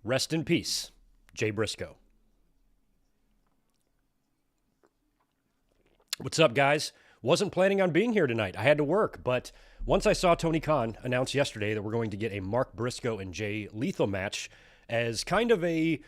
Rest in peace, Jay Briscoe. What's up, guys? Wasn't planning on being here tonight. I had to work, but once I saw Tony Khan announce yesterday that we're going to get a Mark Briscoe and Jay Lethal match as kind of a,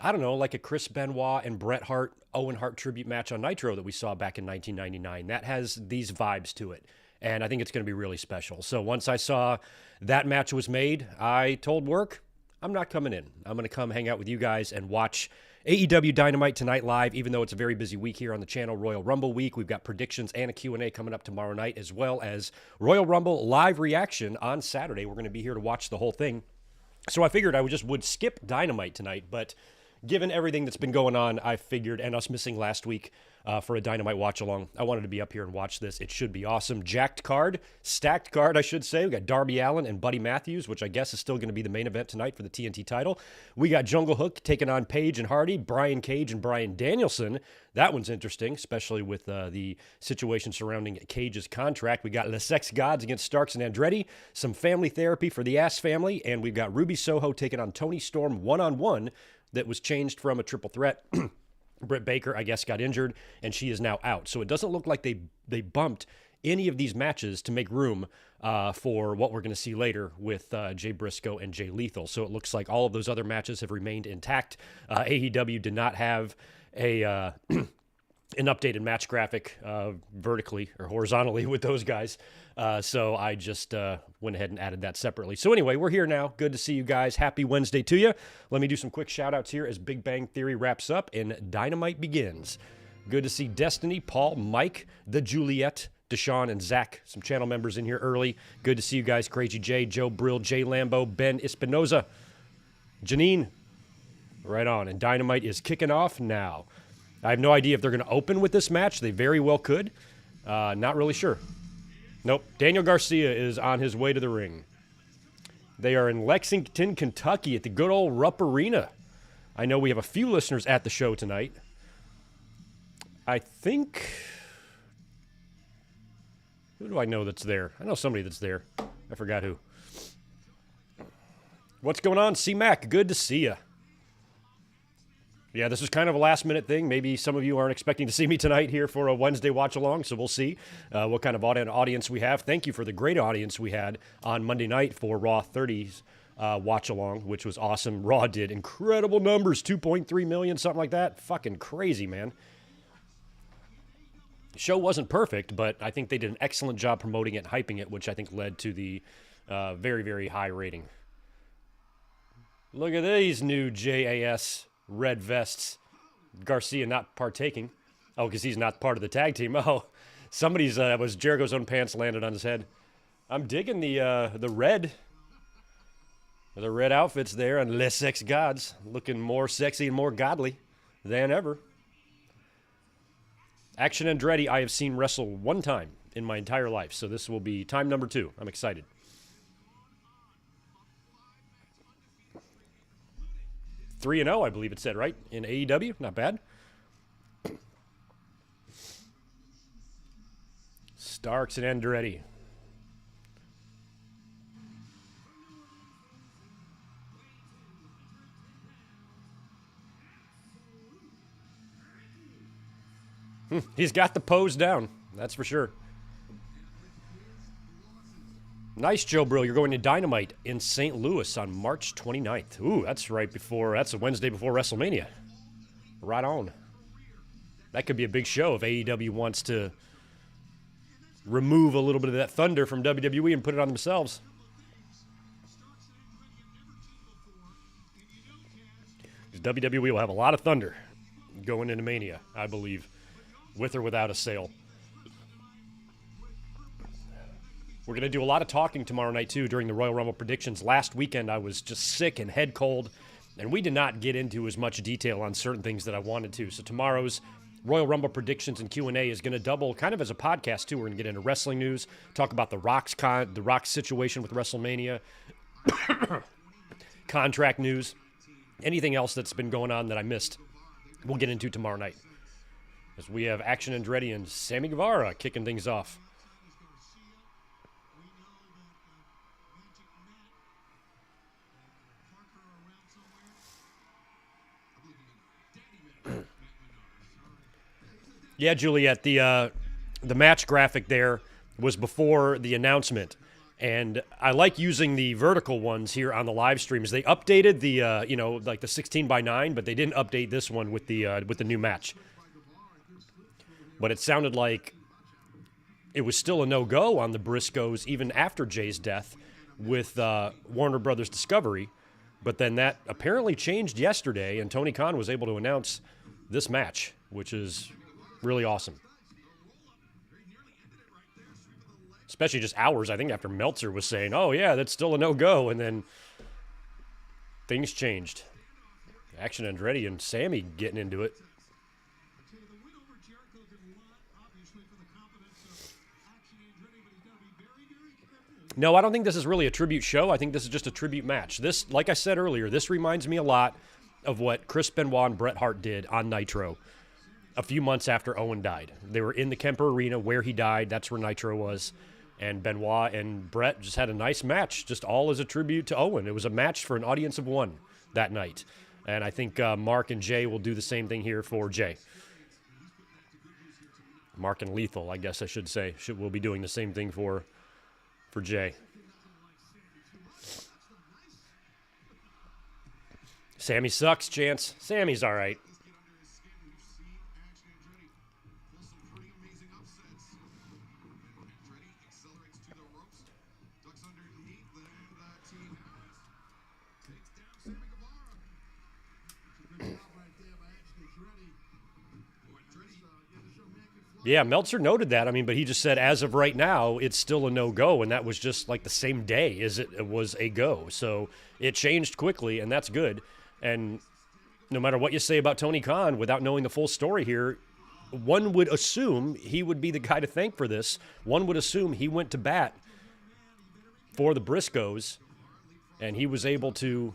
I don't know, like a Chris Benoit and Bret Hart, Owen Hart tribute match on Nitro that we saw back in 1999. That has these vibes to it, and I think it's going to be really special. So once I saw that match was made, I told work, I'm not coming in. I'm going to come hang out with you guys and watch AEW Dynamite tonight live, even though it's a very busy week here on the channel. Royal Rumble week. We've got predictions and a Q&A coming up tomorrow night, as well as Royal Rumble live reaction on Saturday. We're going to be here to watch the whole thing. So I figured I would skip Dynamite tonight, but given everything that's been going on, I figured, and us missing last week for a Dynamite watch-along, I wanted to be up here and watch this. It should be awesome. Stacked card, I should say. We got Darby Allin and Buddy Matthews, which I guess is still going to be the main event tonight for the TNT title. We got Jungle Hook taking on Paige and Hardy, Brian Cage and Bryan Danielson. That one's interesting, especially with the situation surrounding Cage's contract. We got Le Sex Gods against Starks and Andretti, some family therapy for the Ass family, and we've got Ruby Soho taking on Toni Storm one-on-one that was changed from a triple threat. Britt Baker, I guess, got injured, and she is now out. So it doesn't look like they bumped any of these matches to make room for what we're going to see later with Jay Briscoe and Jay Lethal. So it looks like all of those other matches have remained intact. AEW did not have a an updated match graphic vertically or horizontally with those guys. So I just went ahead and added that separately. So anyway, we're here now. Good to see you guys. Happy Wednesday to you. Let me do some quick shout outs here as Big Bang Theory wraps up and Dynamite begins. Good to see Destiny, Paul, Mike, the Juliet, Deshaun, and Zach. Some channel members in here early. Good to see you guys. Crazy J, Joe Brill, Jay Lambo, Ben Espinoza, Janine. Right on. And Dynamite is kicking off now. I have no idea if they're going to open with this match. They very well could. Not really sure. Nope. Daniel Garcia is on his way to the ring. They are in Lexington, Kentucky at the good old Rupp Arena. I know we have a few listeners at the show tonight. I think... Who do I know that's there? I know somebody that's there. I forgot who. What's going on, C-Mac? Good to see you. Yeah, this is kind of a last-minute thing. Maybe some of you aren't expecting to see me tonight here for a Wednesday watch-along, so we'll see what kind of audience we have. Thank you for the great audience we had on Monday night for Raw 30's watch-along, which was awesome. Raw did incredible numbers, 2.3 million, something like that. Fucking crazy, man. The show wasn't perfect, but I think they did an excellent job promoting it and hyping it, which I think led to the very, very high rating. Look at these new JAS red vests. Garcia not partaking. Oh, because he's not part of the tag team. Oh, somebody's was Jericho's own pants landed on his head. I'm digging the red outfits there on Les Sex Gods, looking more sexy and more godly than ever. Action Andretti, I have seen wrestle one time in my entire life, so this will be time number 2. I'm excited. Three 3-0, I believe it said, right? In AEW. Not bad. Starks and Andretti. He's got the pose down. That's for sure. Nice, Joe Brill. You're going to Dynamite in St. Louis on March 29th. Ooh, that's a Wednesday before WrestleMania. Right on. That could be a big show if AEW wants to remove a little bit of that thunder from WWE and put it on themselves. Because WWE will have a lot of thunder going into Mania, I believe, with or without a sale. We're going to do a lot of talking tomorrow night, too, during the Royal Rumble predictions. Last weekend, I was just sick and head cold, and we did not get into as much detail on certain things that I wanted to. So tomorrow's Royal Rumble predictions and Q&A is going to double kind of as a podcast, too. We're going to get into wrestling news, talk about the Rock's situation with WrestleMania, contract news, anything else that's been going on that I missed. We'll get into tomorrow night, as we have Action Andretti and Sammy Guevara kicking things off. Yeah, Juliet, the match graphic there was before the announcement. And I like using the vertical ones here on the live streams. They updated the, like the 16:9, but they didn't update this one with the new match. But it sounded like it was still a no-go on the Briscoes even after Jay's death with Warner Brothers Discovery. But then that apparently changed yesterday, and Tony Khan was able to announce this match, which is really awesome. Especially just hours, I think, after Meltzer was saying, oh, yeah, that's still a no-go, and then things changed. Action Andretti and Sammy getting into it. No, I don't think this is really a tribute show. I think this is just a tribute match. This, like I said earlier, this reminds me a lot of what Chris Benoit and Bret Hart did on Nitro a few months after Owen died. They were in the Kemper Arena where he died. That's where Nitro was. And Benoit and Bret just had a nice match, just all as a tribute to Owen. It was a match for an audience of one that night. And I think Mark and Jay will do the same thing here for Jay. Mark and Lethal, I guess I should say, will be doing the same thing for Jay. Sammy sucks, Chance. Sammy's all right. Yeah, Meltzer noted that. I mean, but he just said as of right now, it's still a no-go, and that was just like the same day as it was a go. So it changed quickly, and that's good. And no matter what you say about Tony Khan, without knowing the full story here, one would assume he would be the guy to thank for this. One would assume he went to bat for the Briscoes, and he was able to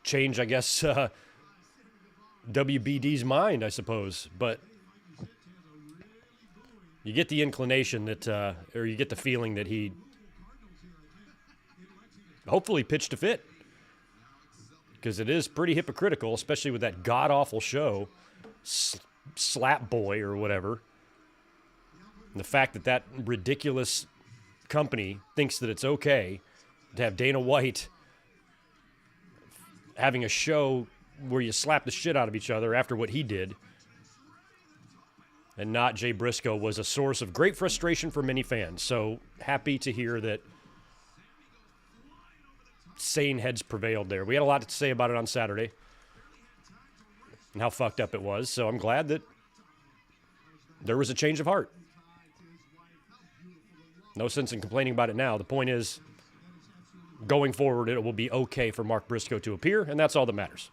change, I guess, WBD's mind, I suppose. But you get the inclination that, or you get the feeling that he hopefully pitched a fit. Because it is pretty hypocritical, especially with that god-awful show, Slap Boy or whatever. And the fact that that ridiculous company thinks that it's okay to have Dana White having a show where you slap the shit out of each other after what he did, and not Jay Briscoe, was a source of great frustration for many fans. So happy to hear that sane heads prevailed there. We had a lot to say about it on Saturday and how fucked up it was. So I'm glad that there was a change of heart. No sense in complaining about it now. The point is, going forward, it will be okay for Mark Briscoe to appear, and that's all that matters.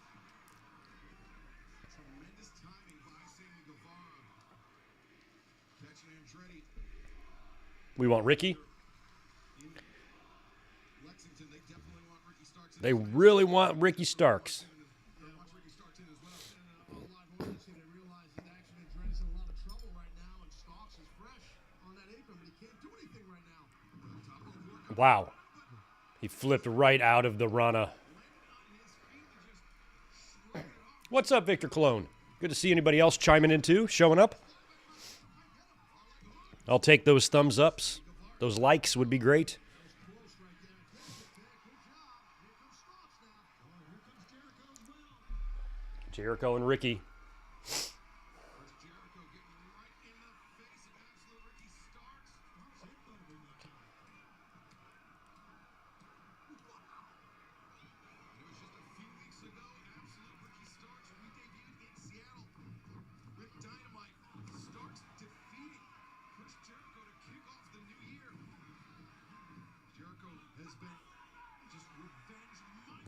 We want Ricky. They really want Ricky Starks. Wow. He flipped right out of the Rana. What's up, Victor Cologne? Good to see anybody else chiming in too, showing up. I'll take those thumbs ups. Those likes would be great. Jericho and Ricky.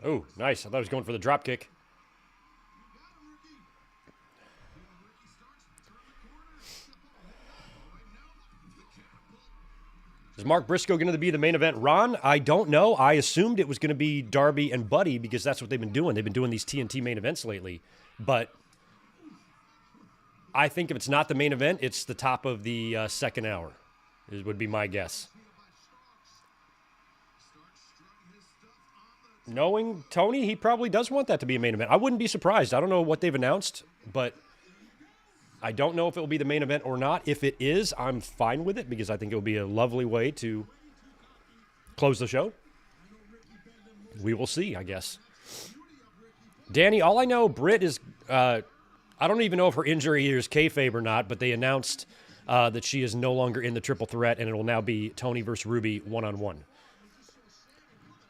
Oh, nice. I thought he was going for the drop kick. Is Mark Briscoe going to be the main event Ron? I don't know. I assumed it was going to be Darby and Buddy because that's what they've been doing. They've been doing these TNT main events lately. But I think if it's not the main event, it's the top of the second hour. It would be my guess. knowing Toni, he probably does want that to be a main event. I wouldn't be surprised. I don't know what they've announced, but I don't know if it will be the main event or not. If it is, I'm fine with it because I think it will be a lovely way to close the show. We will see, I guess. Danny, all I know, Britt is, I don't even know if her injury is kayfabe or not, but they announced that she is no longer in the triple threat, and it will now be Toni versus Ruby one-on-one.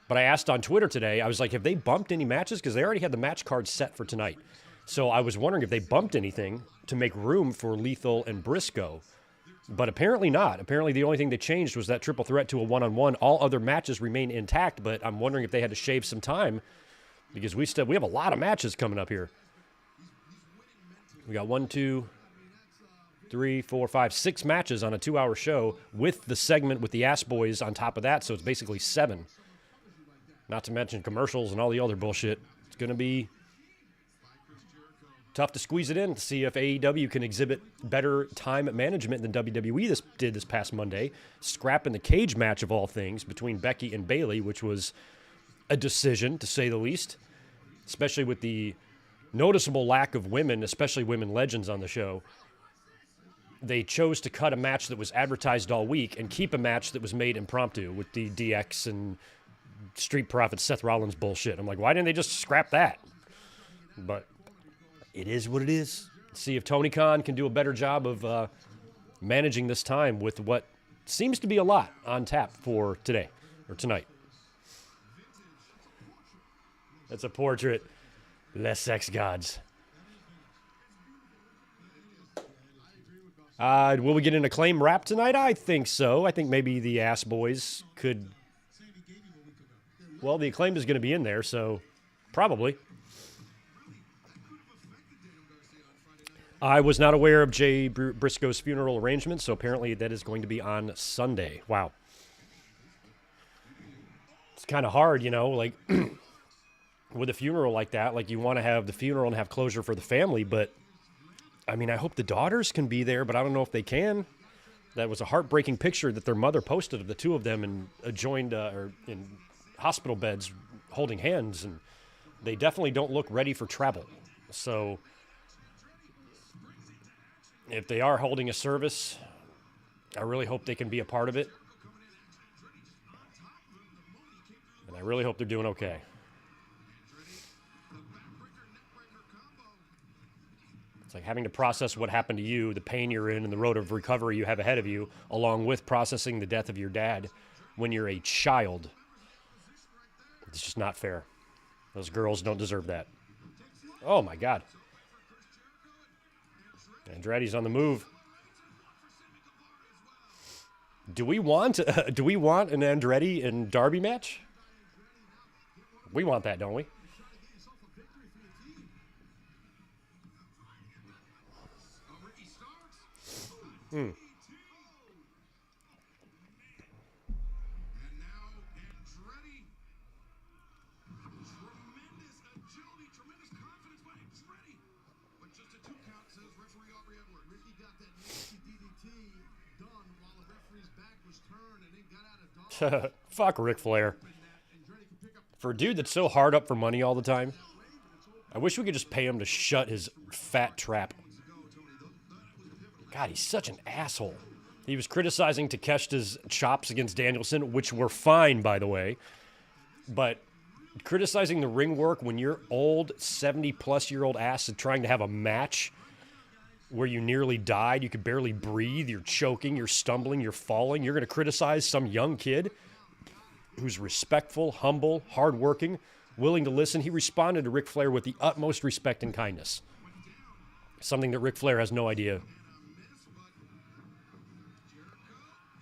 But I asked on Twitter today, I was like, have they bumped any matches? Because they already had the match card set for tonight. So I was wondering if they bumped anything to make room for Lethal and Briscoe. But apparently not. Apparently the only thing they changed was that triple threat to a one-on-one. All other matches remain intact, but I'm wondering if they had to shave some time because we have a lot of matches coming up here. We got 1, 2, 3, 4, 5, 6 matches on a 2-hour show with the segment with the Ass Boys on top of that, so it's basically 7. Not to mention commercials and all the other bullshit. It's going to be tough to squeeze it in to see if AEW can exhibit better time management than WWE did this past Monday, scrapping the cage match of all things between Becky and Bayley, which was a decision, to say the least, especially with the noticeable lack of women, especially women legends on the show. They chose to cut a match that was advertised all week and keep a match that was made impromptu with the DX and Street Profits Seth Rollins bullshit. I'm like, why didn't they just scrap that? But it is what it is. See if Tony Khan can do a better job of managing this time with what seems to be a lot on tap for today or tonight. That's a portrait. Less sex gods. Will we get an Acclaim rap tonight? I think so. I think maybe the Ass Boys could. Well, the Acclaim is going to be in there, so probably. I was not aware of Jay Briscoe's funeral arrangement, so apparently that is going to be on Sunday. Wow. It's kind of hard, like with a funeral like that, like you want to have the funeral and have closure for the family, but I mean, I hope the daughters can be there, but I don't know if they can. That was a heartbreaking picture that their mother posted of the two of them in in hospital beds holding hands, and they definitely don't look ready for travel. So if they are holding a service, I really hope they can be a part of it. And I really hope they're doing okay. It's like having to process what happened to you, the pain you're in, and the road of recovery you have ahead of you, along with processing the death of your dad when you're a child. It's just not fair. Those girls don't deserve that. Oh, my God. Andretti's on the move. Do we want an Andretti and Darby match? We want that, don't we? Fuck Ric Flair. For a dude that's so hard up for money all the time, I wish we could just pay him to shut his fat trap. God, he's such an asshole. He was criticizing Takeshita's chops against Danielson, which were fine, by the way. But criticizing the ring work when you're old, 70-plus-year-old ass and trying to have a match where you nearly died, you could barely breathe, you're choking, you're stumbling, you're falling. You're going to criticize some young kid who's respectful, humble, hardworking, willing to listen. He responded to Ric Flair with the utmost respect and kindness. Something that Ric Flair has no idea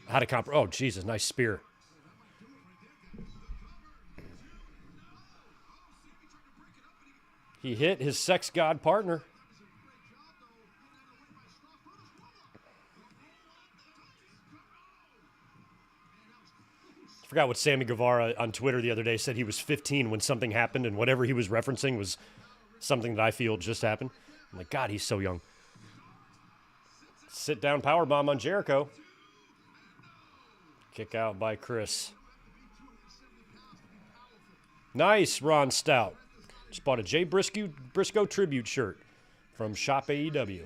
how to comprehend. Oh, Jesus, nice spear. He hit his sex god partner. I forgot what Sammy Guevara on Twitter the other day said. He was 15 when something happened, and whatever he was referencing was something that I feel just happened. I'm like, God, he's so young. Sit down powerbomb on Jericho. Kick out by Chris. Nice, Ron Stout. Just bought a Jay Briscoe tribute shirt from Shop AEW.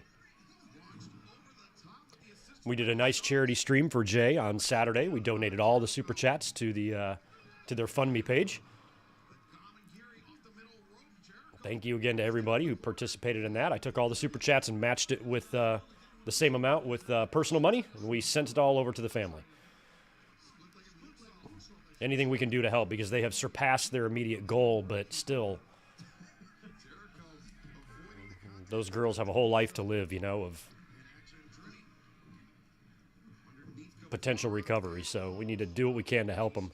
We did a nice charity stream for Jay on Saturday. We donated all the super chats to their FundMe page. Thank you again to everybody who participated in that. I took all the super chats and matched it with the same amount with personal money, and we sent it all over to the family. Anything we can do to help, because they have surpassed their immediate goal, but still, those girls have a whole life to live, of potential recovery. So we need to do what we can to help them.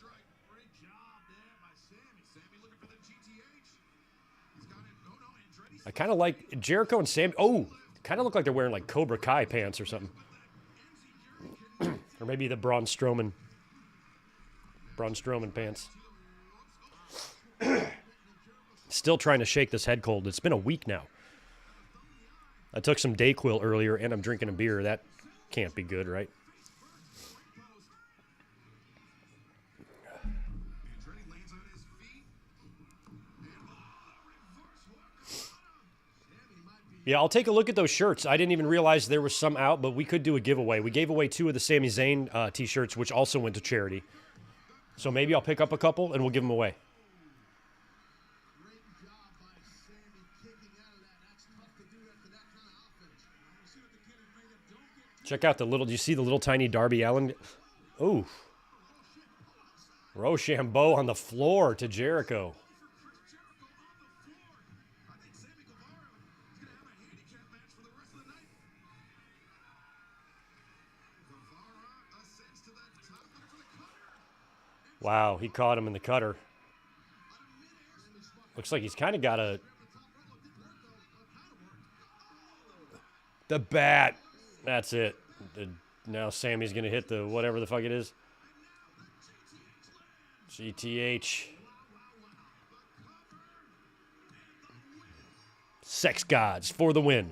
I kind of like Jericho and Sam. Oh, kind of look like they're wearing like Cobra Kai pants or something. Or maybe the Braun Strowman pants. Still trying to shake this head cold. It's been a week now. I took some Dayquil earlier, and I'm drinking a beer. That can't be good, right? Yeah, I'll take a look at those shirts. I didn't even realize there was some out, but we could do a giveaway. We gave away 2 of the Sami Zayn T-shirts, which also went to charity. So maybe I'll pick up a couple, and we'll give them away. Check out do you see the little tiny Darby Allin? Ooh. Rochambeau on the floor to Jericho. Wow, he caught him in the cutter. Looks like he's kind of got the bat. That's it. Now Sammy's going to hit the whatever the fuck it is. GTH. Sex gods for the win.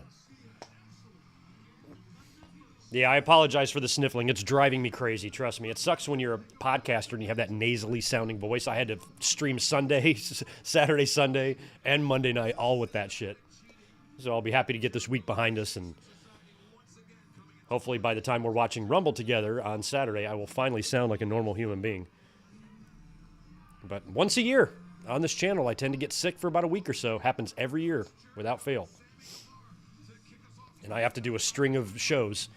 Yeah, I apologize for the sniffling. It's driving me crazy, trust me. It sucks when you're a podcaster and you have that nasally sounding voice. I had to stream Sunday, Saturday, Sunday, and Monday night, all with that shit. So I'll be happy to get this week behind us, and hopefully by the time we're watching Rumble together on Saturday, I will finally sound like a normal human being. But once a year on this channel, I tend to get sick for about a week or so. Happens every year without fail. And I have to do a string of shows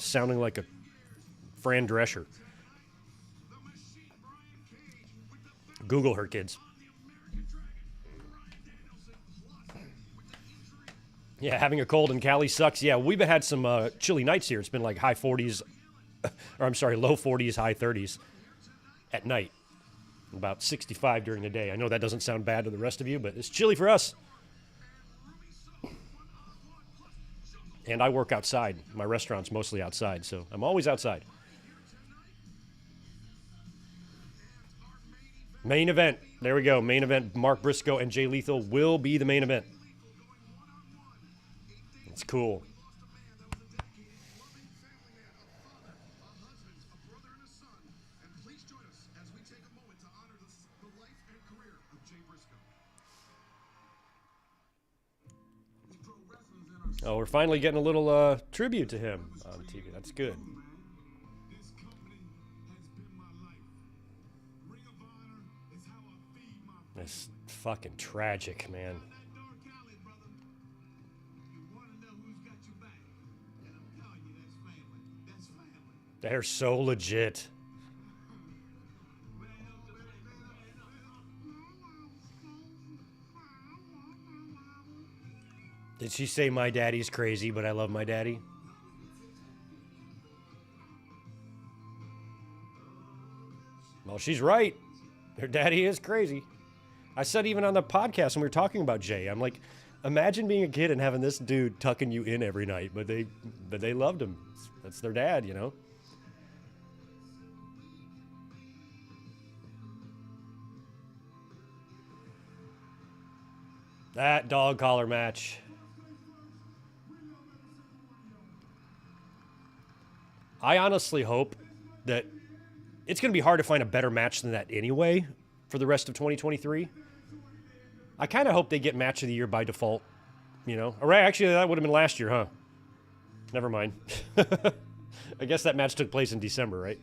sounding like a Fran Drescher. Google her, kids. Yeah, having a cold in Cali sucks. Yeah, we've had some chilly nights here. It's been like low 40s, high 30s at night. About 65 during the day. I know that doesn't sound bad to the rest of you, but it's chilly for us. And I work outside. My restaurant's mostly outside, so I'm always outside. Main event. There we go. Main event. Mark Briscoe and Jay Lethal will be the main event. It's cool. Oh, we're finally getting a little tribute to him on TV. That's good. It's fucking tragic, man. They're so legit. Did she say my daddy's crazy, but I love my daddy? Well, she's right. Her daddy is crazy. I said even on the podcast when we were talking about Jay, I'm like, imagine being a kid and having this dude tucking you in every night, but they loved him. That's their dad, you know? That dog collar match. I honestly hope that it's going to be hard to find a better match than that anyway. for the rest of 2023. I kind of hope they get match of the year by default, you know. Or actually, that would have been last year, huh? Never mind. I guess that match took place in December, right?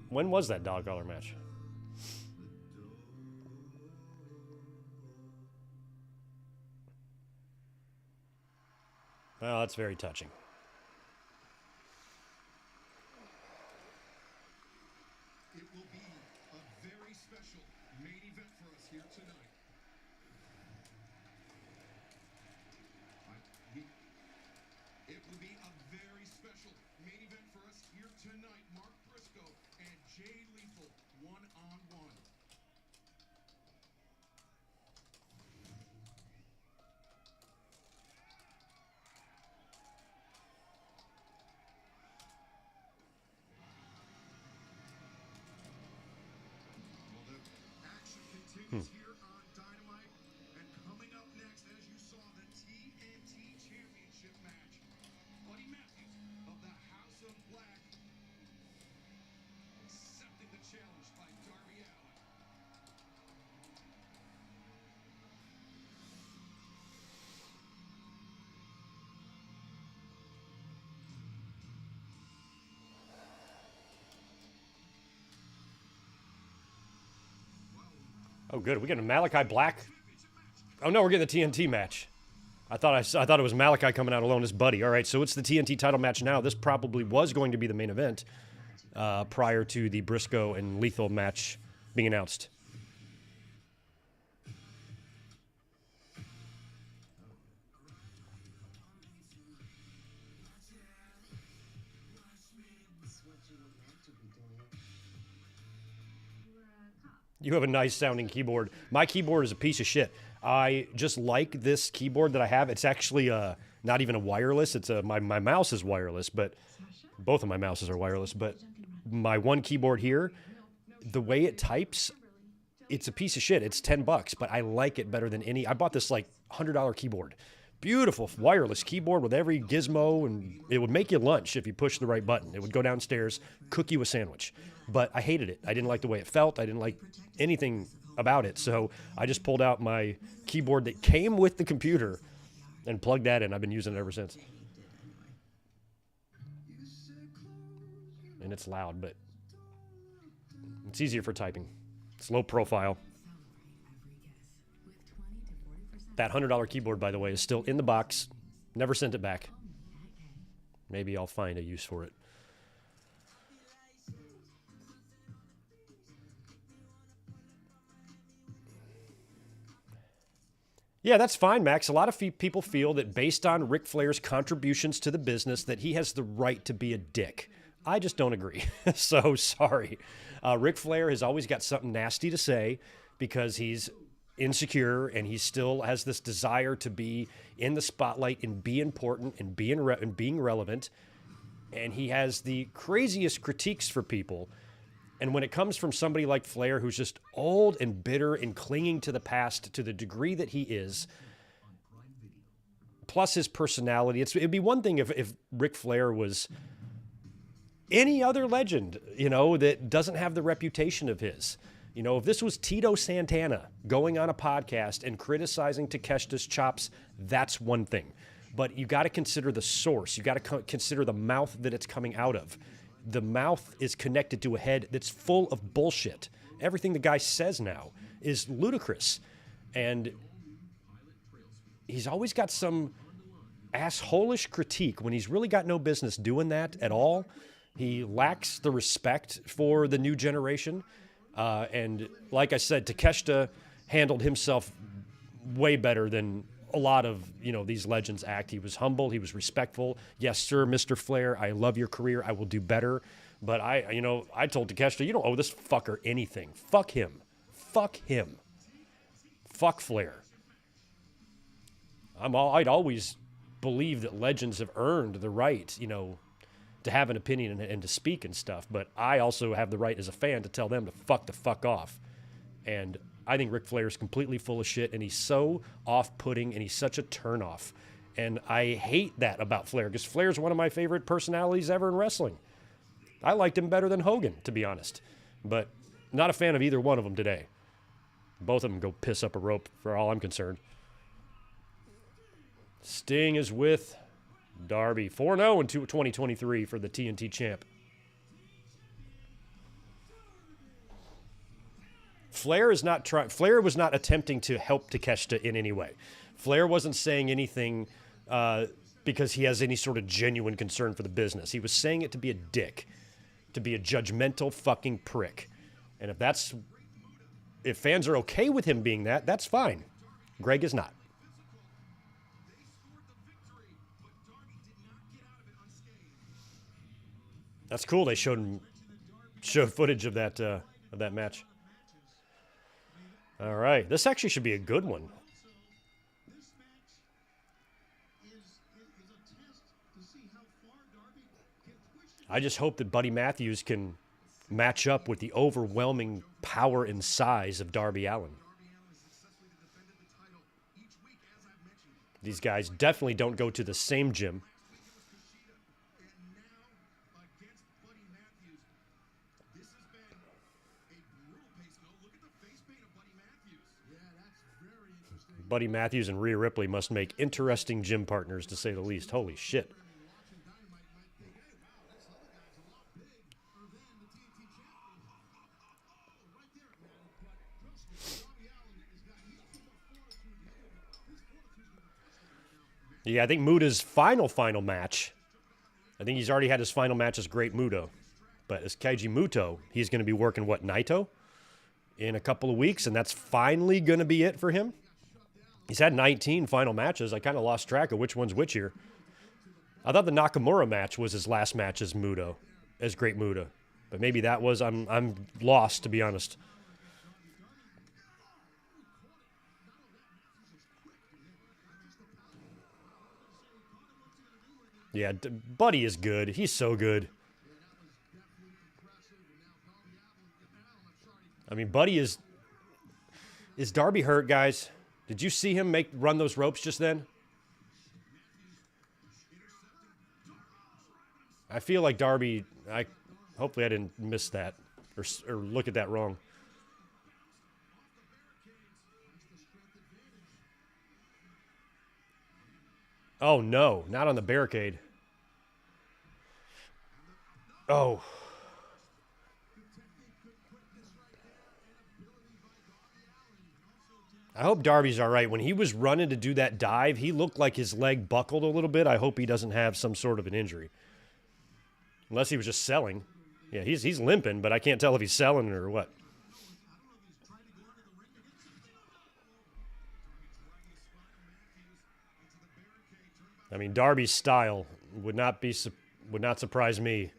When was that dog collar match? Well, that's very touching. It will be a very special main event for us here tonight. It will be a very special main event for us here tonight. Mark Briscoe and Jay Lethal one-on-one. Well, the action continues here on Dynamite. And coming up next, as you saw, the TNT Championship match. Buddy Matthews of the House of Black accepting the challenge by Darby Allin. Oh, good. We getting a Malachi Black. Oh no, we're getting the TNT match. I thought it was Malachi coming out alone as Buddy. All right, so it's the TNT title match now. This probably was going to be the main event prior to the Briscoe and Lethal match being announced. You have a nice sounding keyboard. My keyboard is a piece of shit. I just like this keyboard that I have. It's actually not even a wireless. It's my mouse is wireless, but both of my mouses are wireless. But my one keyboard here, the way it types, it's a piece of shit. It's $10, but I like it better than any. I bought this like $100 keyboard. Beautiful wireless keyboard with every gizmo, and it would make you lunch if you pushed the right button. It would go downstairs, cook you a sandwich. But I hated it. I didn't like the way it felt. I didn't like anything about it. So I just pulled out my keyboard that came with the computer and plugged that in. I've been using it ever since. And it's loud, but it's easier for typing. It's low profile. That $100 keyboard, by the way, is still in the box. Never sent it back. Maybe I'll find a use for it. Yeah, that's fine, Max. A lot of people feel that based on Ric Flair's contributions to the business that he has the right to be a dick. I just don't agree. So sorry. Ric Flair has always got something nasty to say because he's insecure and he still has this desire to be in the spotlight and be important and being relevant. And he has the craziest critiques for people. And when it comes from somebody like Flair, who's just old and bitter and clinging to the past to the degree that he is, plus his personality, it'd be one thing if Ric Flair was any other legend, you know, that doesn't have the reputation of his. You know, if this was Tito Santana going on a podcast and criticizing Takeshita's chops, that's one thing. But you got to consider the source. You got to consider the mouth that it's coming out of. The mouth is connected to a head that's full of bullshit. Everything the guy says now is ludicrous. And he's always got some assholish critique when he's really got no business doing that at all. He lacks the respect for the new generation. And like I said, Takeshita handled himself way better than a lot of, you know, these legends act. He was humble. He was respectful. Yes, sir, Mr. Flair, I love your career. I will do better. But I told Takeshita, you don't owe this fucker anything. Fuck him. Fuck him. Fuck Flair. I'd always believe that legends have earned the right, you know, to have an opinion and to speak and stuff. But I also have the right as a fan to tell them to fuck the fuck off. And I think Ric Flair is completely full of shit, and he's so off-putting, and he's such a turnoff. And I hate that about Flair, because Flair's one of my favorite personalities ever in wrestling. I liked him better than Hogan, to be honest. But Not a fan of either one of them today. Both of them go piss up a rope for all I'm concerned. Sting is with Darby. 4-0 in 2023 for the TNT champ. Flair was not attempting to help Takeshita in any way. Flair wasn't saying anything because he has any sort of genuine concern for the business. He was saying it to be a dick, to be a judgmental fucking prick. And if fans are okay with him being that, that's fine. Greg is not. That's cool. They showed footage of that match. All right, this actually should be a good one. I just hope that Buddy Matthews can match up with the overwhelming power and size of Darby Allin. These guys definitely don't go to the same gym. Buddy Matthews and Rhea Ripley must make interesting gym partners, to say the least. Holy shit. Yeah, I think Muta's final match, I think he's already had his final match as Great Muto. But as Keiji Muto, he's going to be working, Naito? In a couple of weeks, and that's finally going to be it for him? He's had 19 final matches. I kind of lost track of which one's which here. I thought the Nakamura match was his last match as Muto, as Great Muta. But maybe that was, I'm lost, to be honest. Yeah, Buddy is good. He's so good. I mean, Buddy is Darby hurt, guys? Did you see him run those ropes just then? I feel like Darby, hopefully I didn't miss that or look at that wrong. Oh, no, not on the barricade. Oh. I hope Darby's all right. When he was running to do that dive, he looked like his leg buckled a little bit. I hope he doesn't have some sort of an injury. Unless he was just selling. Yeah, he's limping, but I can't tell if he's selling or what. I mean, Darby's style would not surprise me.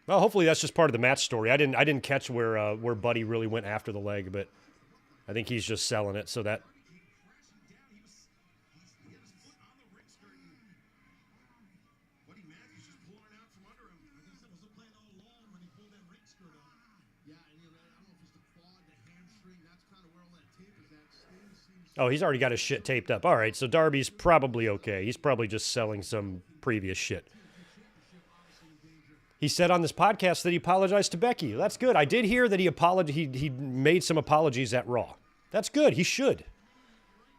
Well, hopefully that's just part of the match story. I didn't catch where Buddy really went after the leg, but I think he's just selling it so that. Oh, he's already got his shit taped up. All right, so Darby's probably okay. He's probably just selling some previous shit. He said on this podcast that he apologized to Becky. That's good. I did hear that he made some apologies at Raw. That's good. He should.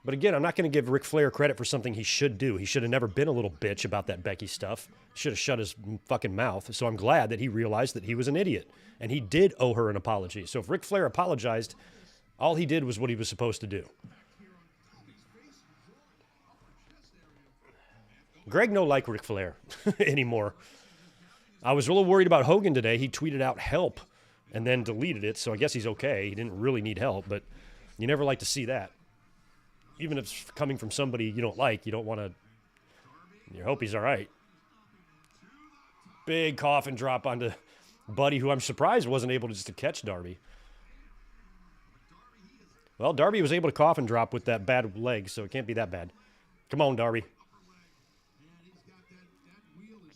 But again, I'm not going to give Ric Flair credit for something he should do. He should have never been a little bitch about that Becky stuff. Should have shut his fucking mouth. So I'm glad that he realized that he was an idiot. And he did owe her an apology. So if Ric Flair apologized, all he did was what he was supposed to do. Greg no like Ric Flair anymore. I was a little worried about Hogan today. He tweeted out help and then deleted it, so I guess he's okay. He didn't really need help, but you never like to see that. Even if it's coming from somebody you don't like, you don't want to. You hope he's all right. Big coffin drop onto Buddy, who I'm surprised wasn't able to catch Darby. Well, Darby was able to coffin drop with that bad leg, so it can't be that bad. Come on, Darby.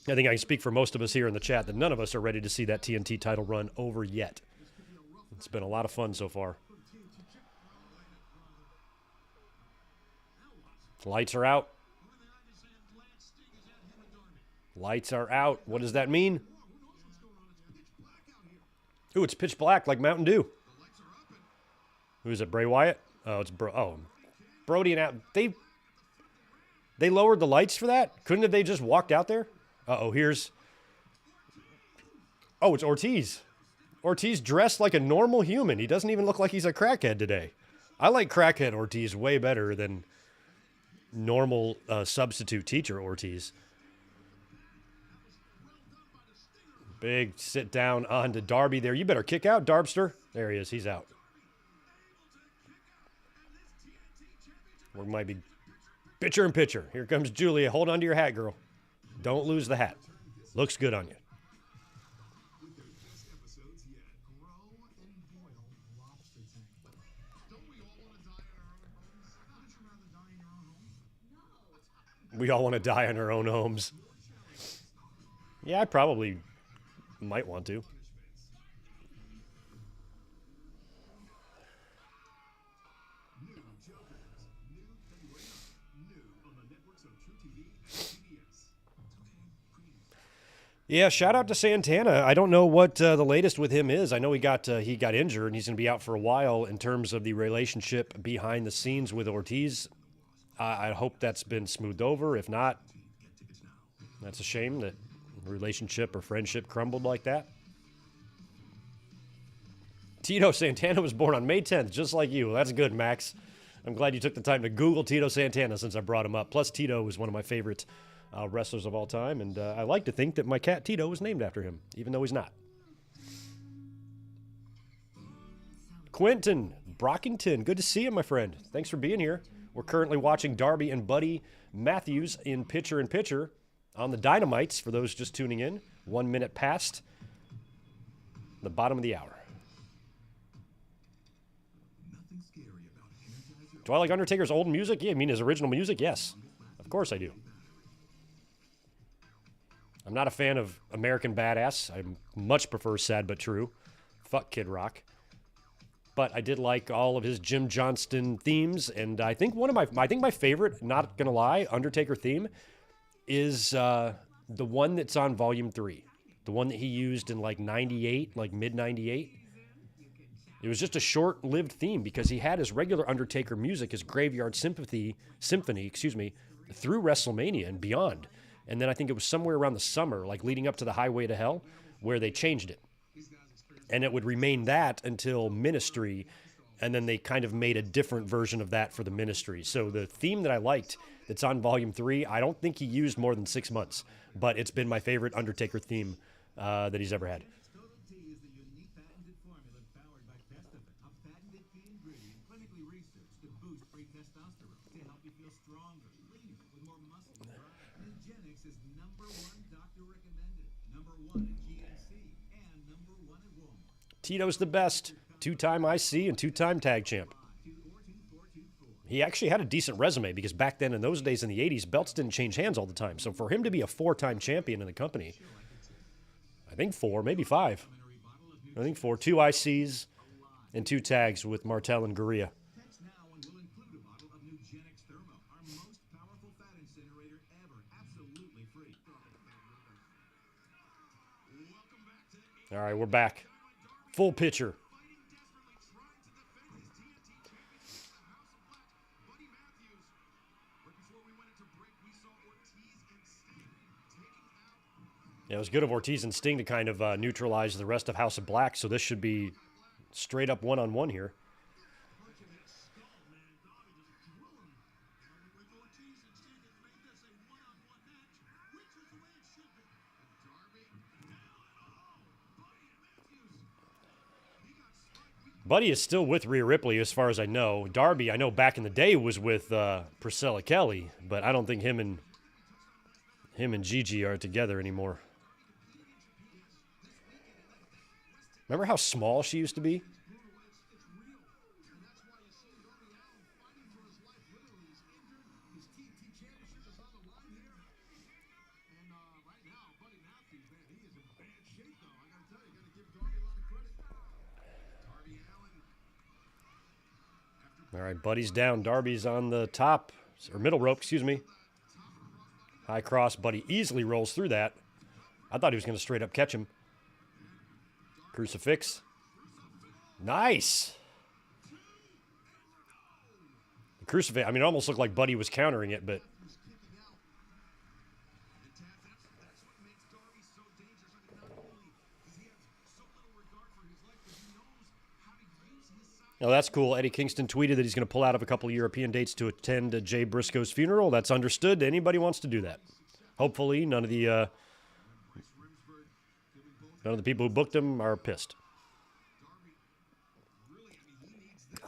I think I can speak for most of us here in the chat that none of us are ready to see that TNT title run over yet. It's been a lot of fun so far. Lights are out. Lights are out. What does that mean? Ooh, it's pitch black like Mountain Dew. Who is it, Bray Wyatt? Oh, it's Brody and they lowered the lights for that? Couldn't have they just walked out there? Uh-oh, here's... Oh, it's Ortiz. Ortiz dressed like a normal human. He doesn't even look like he's a crackhead today. I like crackhead Ortiz way better than normal substitute teacher Ortiz. Big sit down onto Darby there. You better kick out, Darbster. There he is. He's out. We might be pitcher and pitcher. Here comes Julia. Hold on to your hat, girl. Don't lose the hat. Looks good on you. We all want to die in our own homes. Yeah, I probably might want to. Yeah, shout out to Santana. I don't know what the latest with him is. I know he got injured and he's going to be out for a while in terms of the relationship behind the scenes with Ortiz. I hope that's been smoothed over. If not, that's a shame that relationship or friendship crumbled like that. Tito Santana was born on May 10th, just like you. That's good, Max. I'm glad you took the time to Google Tito Santana since I brought him up. Plus, Tito was one of my favorite wrestlers of all time, and I like to think that my cat Tito was named after him, even though he's not. Quentin Brockington, good to see you, my friend. Thanks for being here. We're currently watching Darby and Buddy Matthews in Pitcher and Pitcher on the Dynamites, for those just tuning in. 1 minute past the bottom of the hour. Do I like Undertaker's old music? Yeah, I mean his original music? Yes. Of course I do. I'm not a fan of American Badass. I much prefer Sad But True. Fuck Kid Rock. But I did like all of his Jim Johnston themes, and I think my favorite, not gonna lie, Undertaker theme is the one that's on Volume 3. The one that he used in like 98, like mid-98. It was just a short-lived theme because he had his regular Undertaker music, his Graveyard Symphony, through WrestleMania and beyond. And then I think it was somewhere around the summer, like leading up to the Highway to Hell, where they changed it. And it would remain that until Ministry, and then they kind of made a different version of that for the Ministry. So the theme that I liked that's on Volume 3, I don't think he used more than 6 months, but it's been my favorite Undertaker theme that he's ever had. Tito's the best. 2-time IC and 2-time tag champ. He actually had a decent resume because back then in those days in the 80s, belts didn't change hands all the time. So for him to be a 4-time champion in the company, I think 4, maybe 5. I think 4. 2 ICs and 2 tags with Martel and Gurria. All right, we're back. Full pitcher. Yeah, it was good of Ortiz and Sting to kind of neutralize the rest of House of Black, so this should be straight up one-on-one here. Buddy is still with Rhea Ripley as far as I know. Darby, I know back in the day was with Priscilla Kelly, but I don't think him and Gigi are together anymore. Remember how small she used to be? All right, Buddy's down. Darby's on the top, or middle rope, excuse me. High cross. Buddy easily rolls through that. I thought he was going to straight up catch him. Crucifix. Nice. The crucifix. I mean, it almost looked like Buddy was countering it, but oh, that's cool. Eddie Kingston tweeted that he's going to pull out of a couple of European dates to attend Jay Briscoe's funeral. That's understood. Anybody wants to do that. Hopefully, none of the people who booked him are pissed.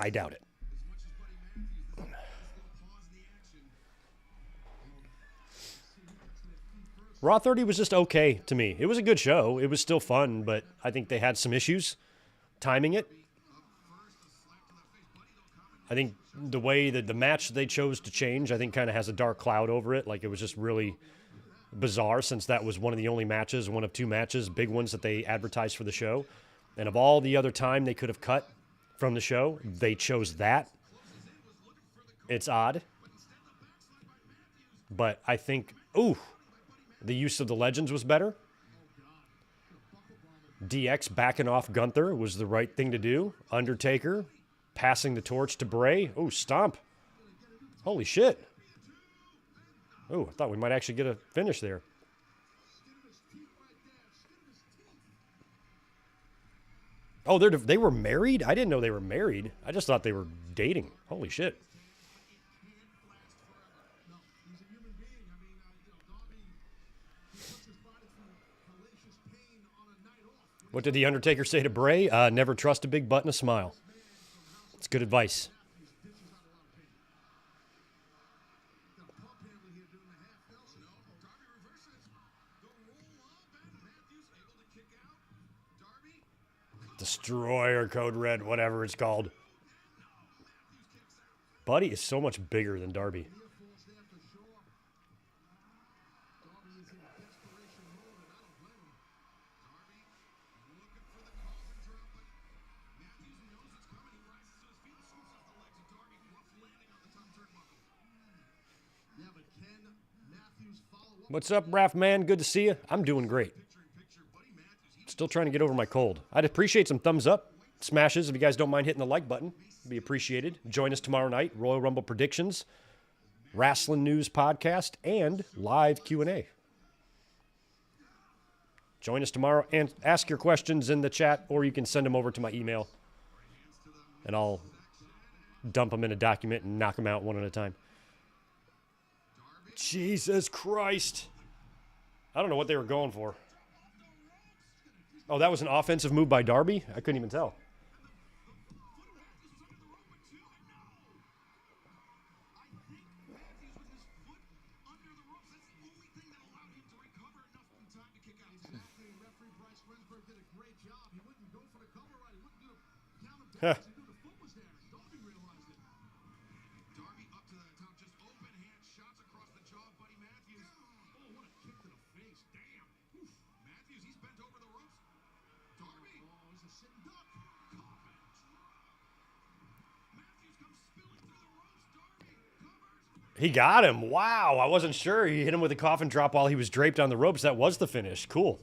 I doubt it. Raw 30 was just okay to me. It was a good show. It was still fun, but I think they had some issues timing it. I think the way that the match they chose to change, I think kind of has a dark cloud over it. Like, it was just really bizarre since that was one of the only matches, one of two matches, big ones that they advertised for the show. And of all the other time they could have cut from the show, they chose that. It's odd. But I think, the use of the legends was better. DX backing off Gunther was the right thing to do. Undertaker passing the torch to Bray. Oh, stomp. Holy shit. Oh, I thought we might actually get a finish there. Oh, they were married? I didn't know they were married. I just thought they were dating. Holy shit. What did The Undertaker say to Bray? Never trust a big butt and a smile. It's good advice. Destroyer, Code Red, whatever it's called. Buddy is so much bigger than Darby. What's up, Raph man? Good to see you. I'm doing great. Still trying to get over my cold. I'd appreciate some thumbs up, smashes, if you guys don't mind hitting the like button. It'd be appreciated. Join us tomorrow night, Royal Rumble predictions, Wrestling News podcast, and live Q&A. Join us tomorrow and ask your questions in the chat, or you can send them over to my email, and I'll dump them in a document and knock them out one at a time. Jesus Christ. I don't know what they were going for. Oh, that was an offensive move by Darby? I couldn't even tell. Huh. He got him. Wow. I wasn't sure. He hit him with a coffin drop while he was draped on the ropes. That was the finish. Cool.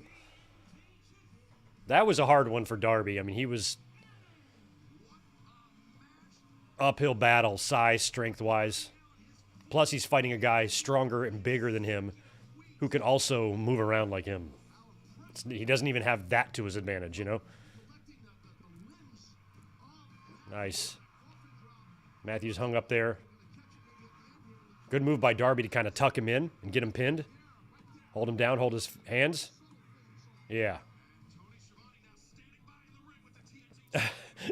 That was a hard one for Darby. I mean, he was uphill battle, size, strength-wise. Plus, he's fighting a guy stronger and bigger than him who can also move around like him. He doesn't even have that to his advantage, you know? Nice. Matthews hung up there. Good move by Darby to kind of tuck him in and get him pinned. Hold him down, hold his hands. Yeah.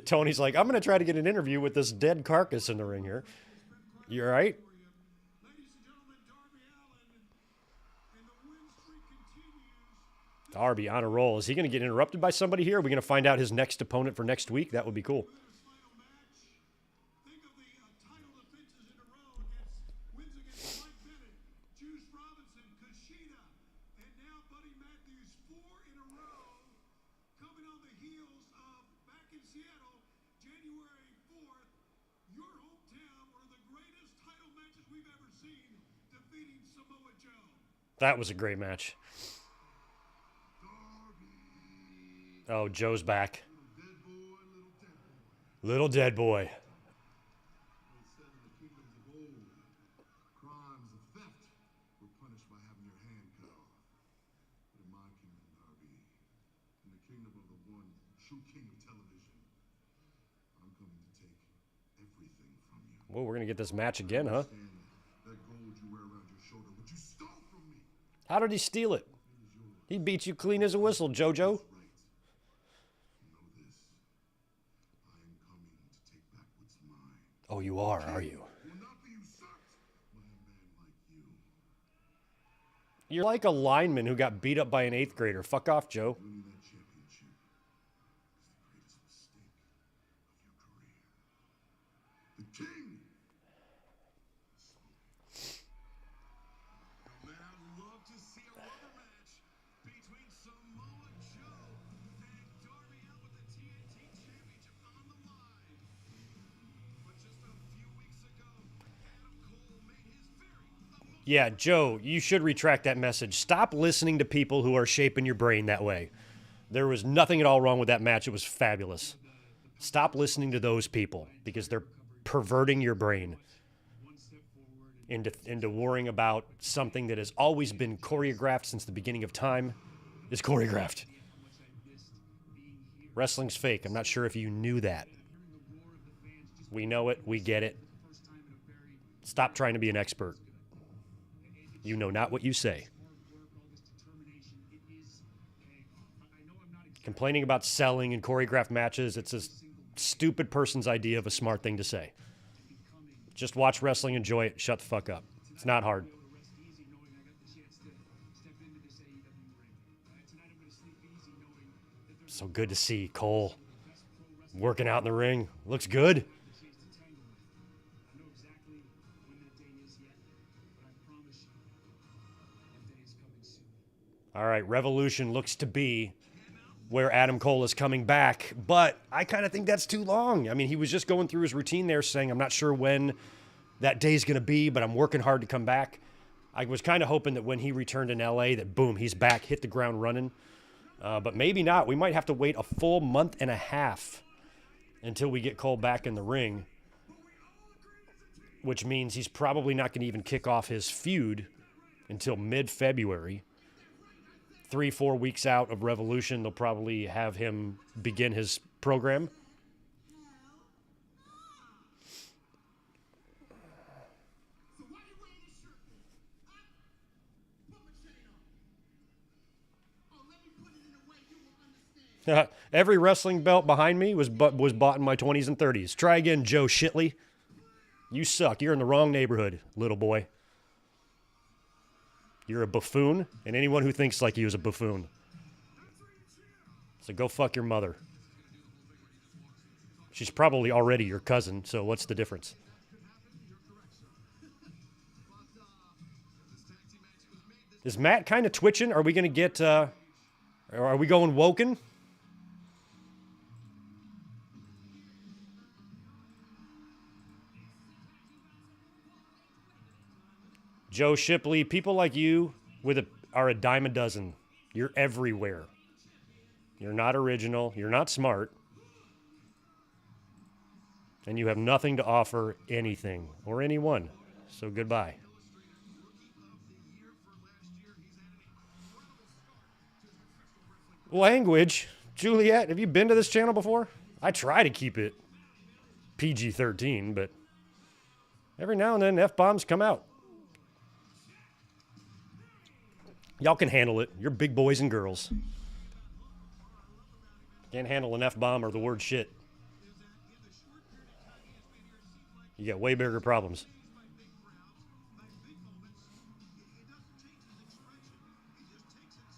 Tony's like, I'm going to try to get an interview with this dead carcass in the ring here. You all right? Darby on a roll. Is he going to get interrupted by somebody here? Are we going to find out his next opponent for next week? That would be cool. That was a great match. Oh, Joe's back. Little dead boy. It said in the kingdoms of old, crimes of theft were punished by having your hand cut off. But in my kingdom, Darby, in the kingdom of the one true king of television, I'm coming to take everything from you. Well, we're going to get this match again, huh? Understand that gold you wear around your shoulder, what you stole from me, How did he steal it? He beat you clean as a whistle, JoJo. right. Know this. I am coming to take back what's mine. Oh, you are you? Will not be usurped by a man like you. You're like a lineman who got beat up by an 8th grader. Fuck off, Joe. Winning that championship is the greatest mistake of your career. The king. Man, I'd love to see a rubber match between Samoa Joe and Darby Allin with the TNT Championship on the line. But just a few weeks ago, Adam Cole made his very emotional Yeah, Joe, you should retract that message. Stop listening to people who are shaping your brain that way. There was nothing at all wrong with that match. It was fabulous. Stop listening to those people because they're perverting your brain into worrying about something that has always been choreographed since the beginning of time. Is choreographed. Wrestling's fake. I'm not sure if you knew that. We know it. We get it. Stop trying to be an expert. You know not what you say. Complaining about selling and choreographed matches, it's a stupid person's idea of a smart thing to say. Just watch wrestling, enjoy it, shut the fuck up. It's not hard. So good to see Cole working out in the ring. Looks good. All right, Revolution looks to be where Adam Cole is coming back, but I kind of think that's too long. I mean, he was just going through his routine there saying, I'm not sure when that day's going to be, but I'm working hard to come back. I was kind of hoping that when he returned in LA that, boom, he's back, hit the ground running. But maybe not. We might have to wait a full month and a half until we get Cole back in the ring, which means he's probably not going to even kick off his feud until mid-February. 3-4 weeks out of Revolution, they'll probably have him begin his program. So why you wearing this shirt then? Put machete on. Oh, let me put it in a way you will understand. Every wrestling belt behind me was bought in my 20s and 30s. Try again, Joe Shitley. You suck. You're in the wrong neighborhood, little boy. You're a buffoon, and anyone who thinks like you is a buffoon. So go fuck your mother. She's probably already your cousin, so what's the difference? Is Matt kind of twitching? Are we going to get, are we going Woken? Joe Shipley, people like you are a dime a dozen. You're everywhere. You're not original. You're not smart. And you have nothing to offer anything or anyone. So goodbye. Language. Juliet, have you been to this channel before? I try to keep it PG-13, but every now and then F-bombs come out. Y'all can handle it. You're big boys and girls. Can't handle an F-bomb or the word shit. You got way bigger problems.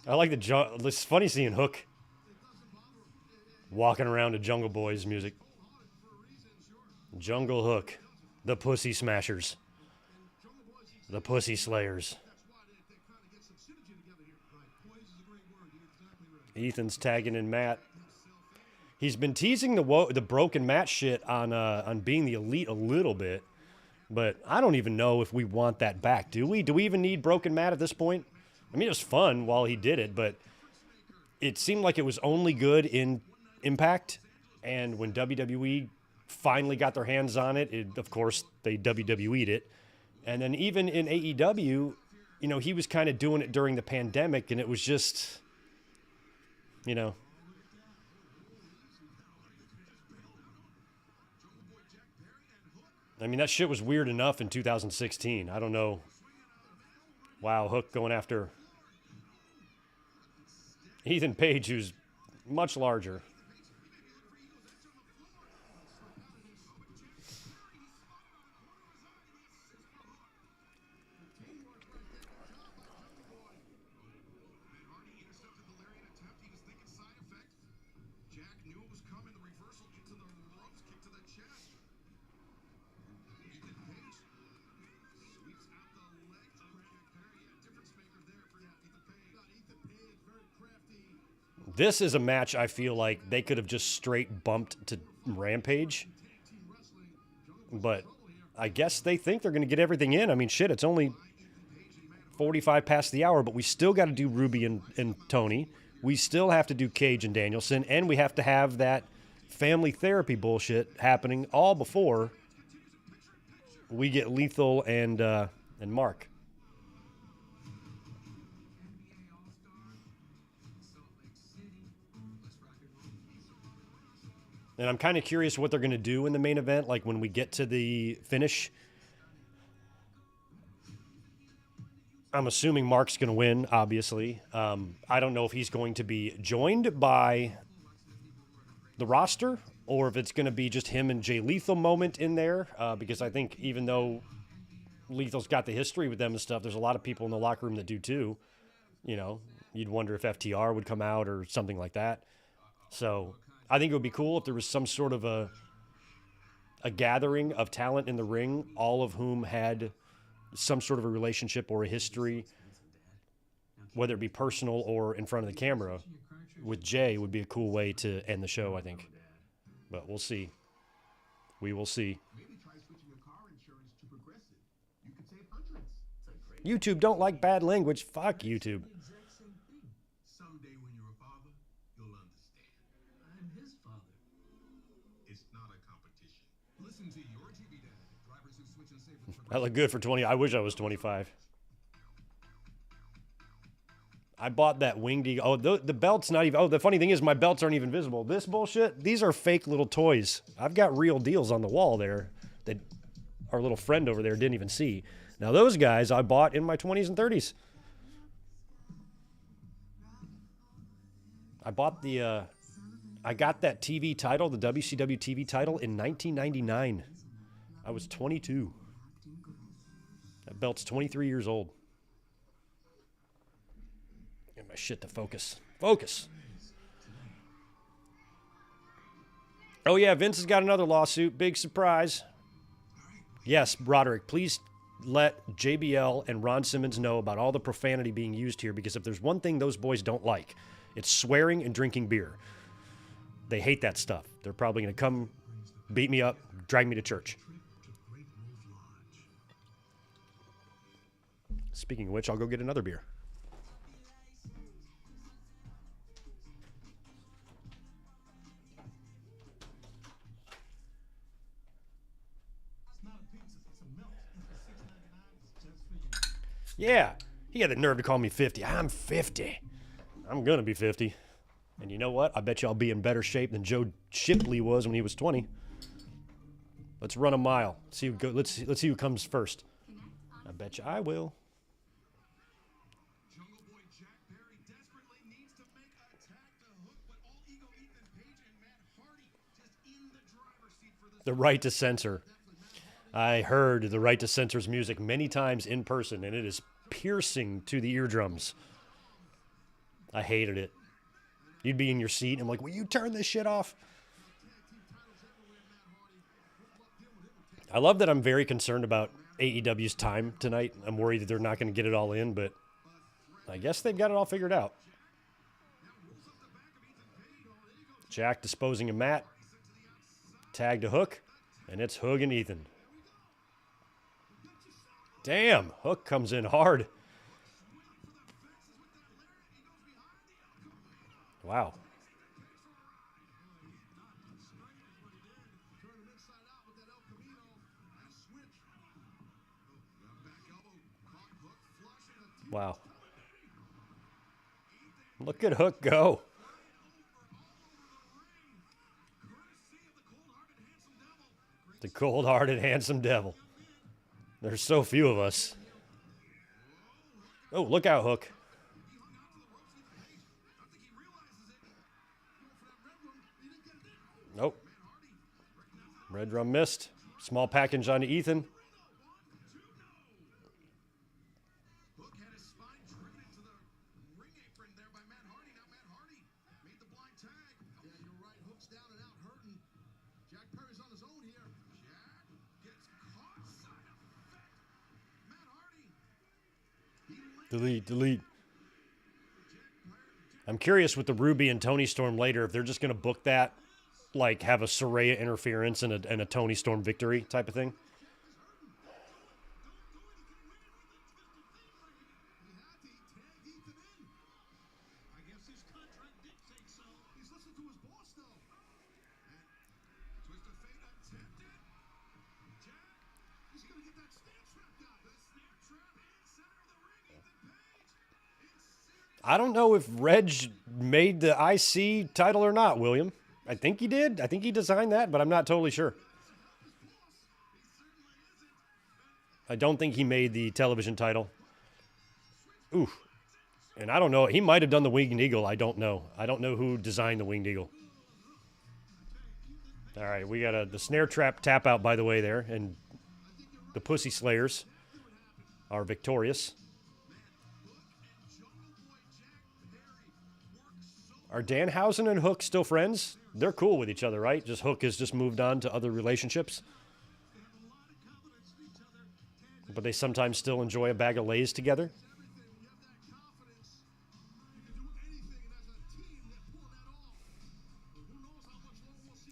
I like it's funny seeing Hook walking around to Jungle Boys music. Jungle Hook. The Pussy Smashers. The Pussy Slayers. Ethan's tagging in Matt. He's been teasing the broken Matt shit on being the elite a little bit, but I don't even know if we want that back. Do we? Do we even need broken Matt at this point? I mean, it was fun while he did it, but it seemed like it was only good in Impact, and when WWE finally got their hands on it. Of course, they WWE'd it. And then even in AEW, you know, he was kind of doing it during the pandemic, and it was just, you know. I mean, that shit was weird enough in 2016. I don't know. Wow, Hook going after Ethan Page, who's much larger. This is a match I feel like they could have just straight bumped to Rampage. But I guess they think they're going to get everything in. I mean, shit, it's only 45 past the hour, but we still got to do Ruby and Toni. We still have to do Cage and Danielson, and we have to have that family therapy bullshit happening all before we get Lethal and Mark. And I'm kind of curious what they're going to do in the main event, like when we get to the finish. I'm assuming Mark's going to win, obviously. I don't know if he's going to be joined by the roster or if it's going to be just him and Jay Lethal moment in there, because I think even though Lethal's got the history with them and stuff, there's a lot of people in the locker room that do too. You know, you'd wonder if FTR would come out or something like that. So I think it would be cool if there was some sort of a gathering of talent in the ring, all of whom had some sort of a relationship or a history, whether it be personal or in front of the camera. With Jay would be a cool way to end the show, I think. But we'll see. We will see. YouTube don't like bad language. Fuck YouTube. I look good for 20. I wish I was 25. I bought that winged eagle. Oh, the belt's not even. Oh, the funny thing is my belts aren't even visible. This bullshit, these are fake little toys. I've got real deals on the wall there that our little friend over there didn't even see. Now, those guys I bought in my 20s and 30s. I bought I got that TV title, the WCW TV title, in 1999. I was 22. That belt's 23 years old. Get my shit to focus. Focus. Oh, yeah, Vince has got another lawsuit. Big surprise. Yes, Roderick, please let JBL and Ron Simmons know about all the profanity being used here, because if there's one thing those boys don't like, it's swearing and drinking beer. They hate that stuff. They're probably going to come beat me up, drag me to church. Speaking of which, I'll go get another beer. Yeah, he had the nerve to call me 50. I'm 50. I'm going to be 50. And you know what? I bet you I'll be in better shape than Joe Shipley was when he was 20. Let's run a mile. Let's see who comes first. I bet you I will. The right to censor. I heard the right to censor's music many times in person, and it is piercing to the eardrums. I hated it. You'd be in your seat, and I'm like, will you turn this shit off? I love that I'm very concerned about AEW's time tonight. I'm worried that they're not going to get it all in, but I guess they've got it all figured out. Jack disposing of Matt. Tag to Hook, and it's Hook and Ethan. Damn, Hook comes in hard. Wow. Wow. Look at Hook go. The cold-hearted, handsome devil. There's so few of us. Oh, look out, Hook. Nope. Red drum missed. Small package onto Ethan. Delete. I'm curious with the Ruby and Toni Storm later if they're just going to book that, like have a Saraya interference and a Toni Storm victory type of thing. I don't know if Reg made the IC title or not, William. I think he did. I think he designed that, but I'm not totally sure. I don't think he made the television title. Ooh. And I don't know. He might have done the Winged Eagle. I don't know. I don't know who designed the Winged Eagle. All right, we got the snare trap tap out, by the way, there. And the Pussy Slayers are victorious. Are Danhausen and Hook still friends? They're cool with each other, right? Just Hook has just moved on to other relationships. But they sometimes still enjoy a bag of Lay's together.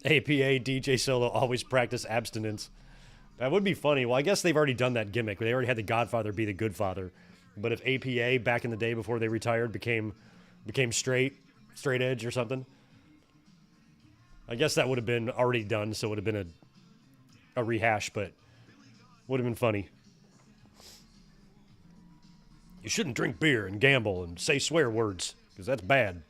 APA, DJ Solo, always practice abstinence. That would be funny. Well, I guess they've already done that gimmick. They already had the Godfather be the good father. But if APA, back in the day before they retired, became straight edge or something, I guess that would have been already done, so it would have been a rehash, but would have been funny. You shouldn't drink beer and gamble and say swear words, because that's bad.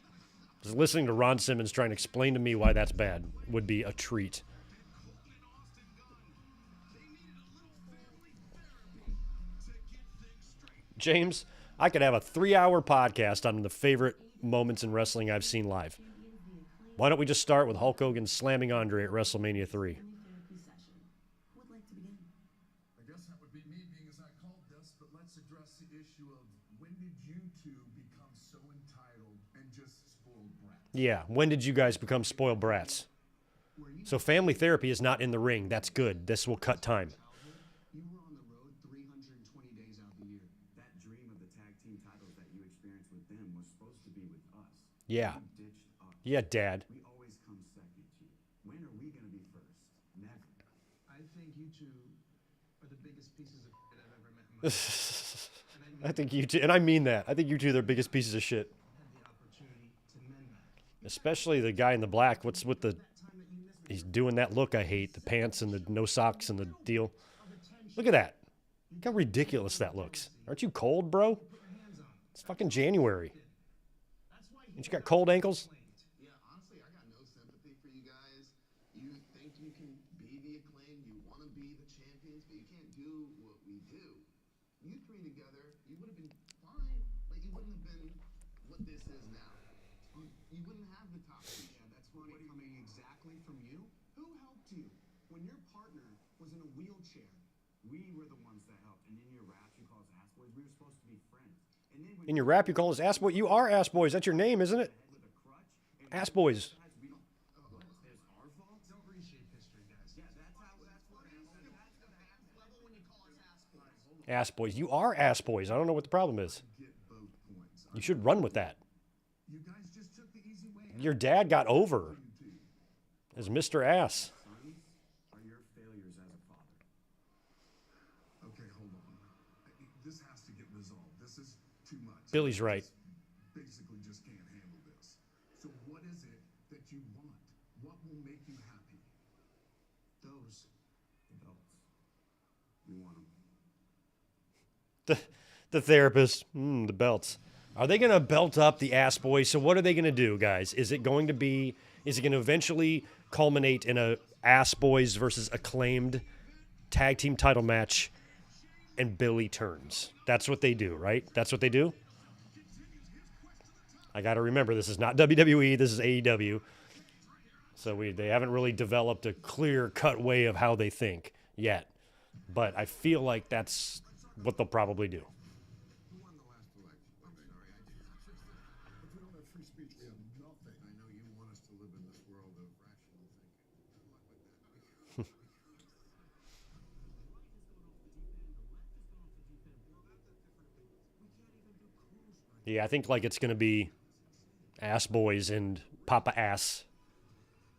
Just listening to Ron Simmons trying to explain to me why that's bad would be a treat. James, I could have a 3-hour podcast on the favorite moments in wrestling I've seen live. Why don't we just start with Hulk Hogan slamming Andre at WrestleMania 3? I guess that would be me being as I called this, but let's address the issue of when did you two become so entitled and just spoiled brats? Yeah, when did you guys become spoiled brats? So family therapy is not in the ring. That's good. This will cut time. You were on the road 320 days out the year. That dream of the tag team titles that you experienced with them was supposed to be with us. Yeah. You ditched us. Yeah, Dad. We always come second to you. When are we going to be first? Never. I think you two are the biggest pieces of shit I've ever met in my life. I think you two, and I mean that. I think you two are the biggest pieces of shit. Had the opportunity to mend that. Especially the guy in the black. What's with the... He's doing that look I hate. The pants and the no socks and the deal. Look at that. Look how ridiculous that looks. Aren't you cold, bro? It's fucking January. Ain't you got cold ankles? Yeah, honestly, I got no sympathy for you guys. You think you can be the Acclaim, you want to be the champions, but you can't do what we do. You three together, you would have been fine, but you wouldn't have been what this is now. You wouldn't have the top seat. Yeah, that's funny coming exactly from you. Who helped you? When your partner was in a wheelchair, we were the ones that helped. And in your rap, you call us ass boys. We were supposed to be friends. And then when In your rap, you call us Ass Boy. You are Ass Boys. That's your name, isn't it? with a crutch, and Ass Boys. we don't. It's our fault. Don't reshape history, guys. Yeah, that's what that's the max level when you call us ass boys. Ass Boys. You are Ass Boys. I don't know what the problem is. Get both points. You should run with that. You guys just took the easy way out. Your dad got over as Mr. Ass. Sons are your failures as a father. Okay, hold on. This has to get resolved. This is too much. Billy's right. Basically just can't handle this. So what is it that you want? What will make you happy? Those, the belts. We want them. The therapist. The belts. Are they going to belt up the Ass Boys? So what are they going to do, guys? Is it going to eventually culminate in a Ass Boys versus Acclaimed tag team title match and Billy turns? That's what they do, right? That's what they do? I got to remember, this is not WWE. This is AEW. So they haven't really developed a clear-cut way of how they think yet. But I feel like that's what they'll probably do. Who won the last election? I'm sorry, I did. If we don't have free speech, we have nothing. I know you want us to live in this world of rational thinking. Good luck with that. Yeah, I think like it's going to be Ass Boys and Papa Ass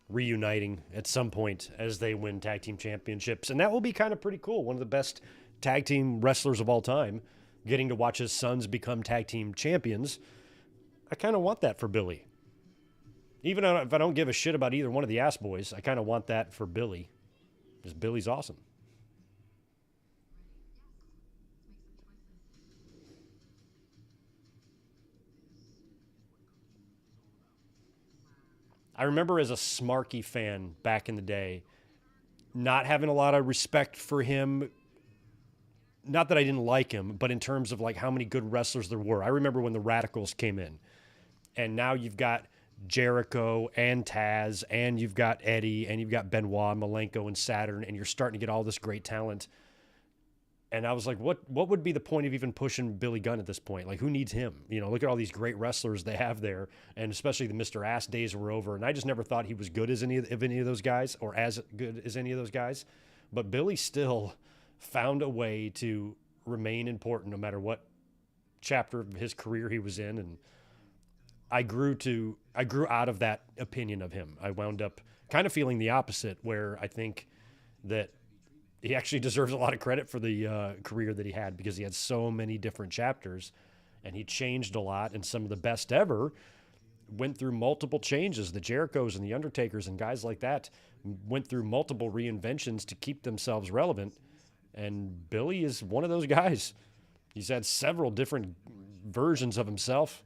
reuniting at some point as they win tag team championships. And that will be kind of pretty cool. One of the best tag team wrestlers of all time, getting to watch his sons become tag team champions. I kind of want that for Billy. Even if I don't give a shit about either one of the Ass Boys, I kind of want that for Billy. Because Billy's awesome. I remember as a Smarky fan back in the day, not having a lot of respect for him. Not that I didn't like him, but in terms of like how many good wrestlers there were. I remember when the Radicals came in. And now you've got Jericho and Taz, and you've got Eddie, and you've got Benoit, Malenko, and Saturn, and you're starting to get all this great talent. And I was like, what would be the point of even pushing Billy Gunn at this point? Like, who needs him? You know, look at all these great wrestlers they have there, and especially the Mr. Ass days were over. And I just never thought he was good as any of those guys, or as good as any of those guys. But Billy still found a way to remain important no matter what chapter of his career he was in. And I grew out of that opinion of him. I wound up kind of feeling the opposite, where I think that he actually deserves a lot of credit for the career that he had, because he had so many different chapters and he changed a lot. And some of the best ever went through multiple changes. The Jerichos and the Undertakers and guys like that went through multiple reinventions to keep themselves relevant. And Billy is one of those guys. He's had several different versions of himself.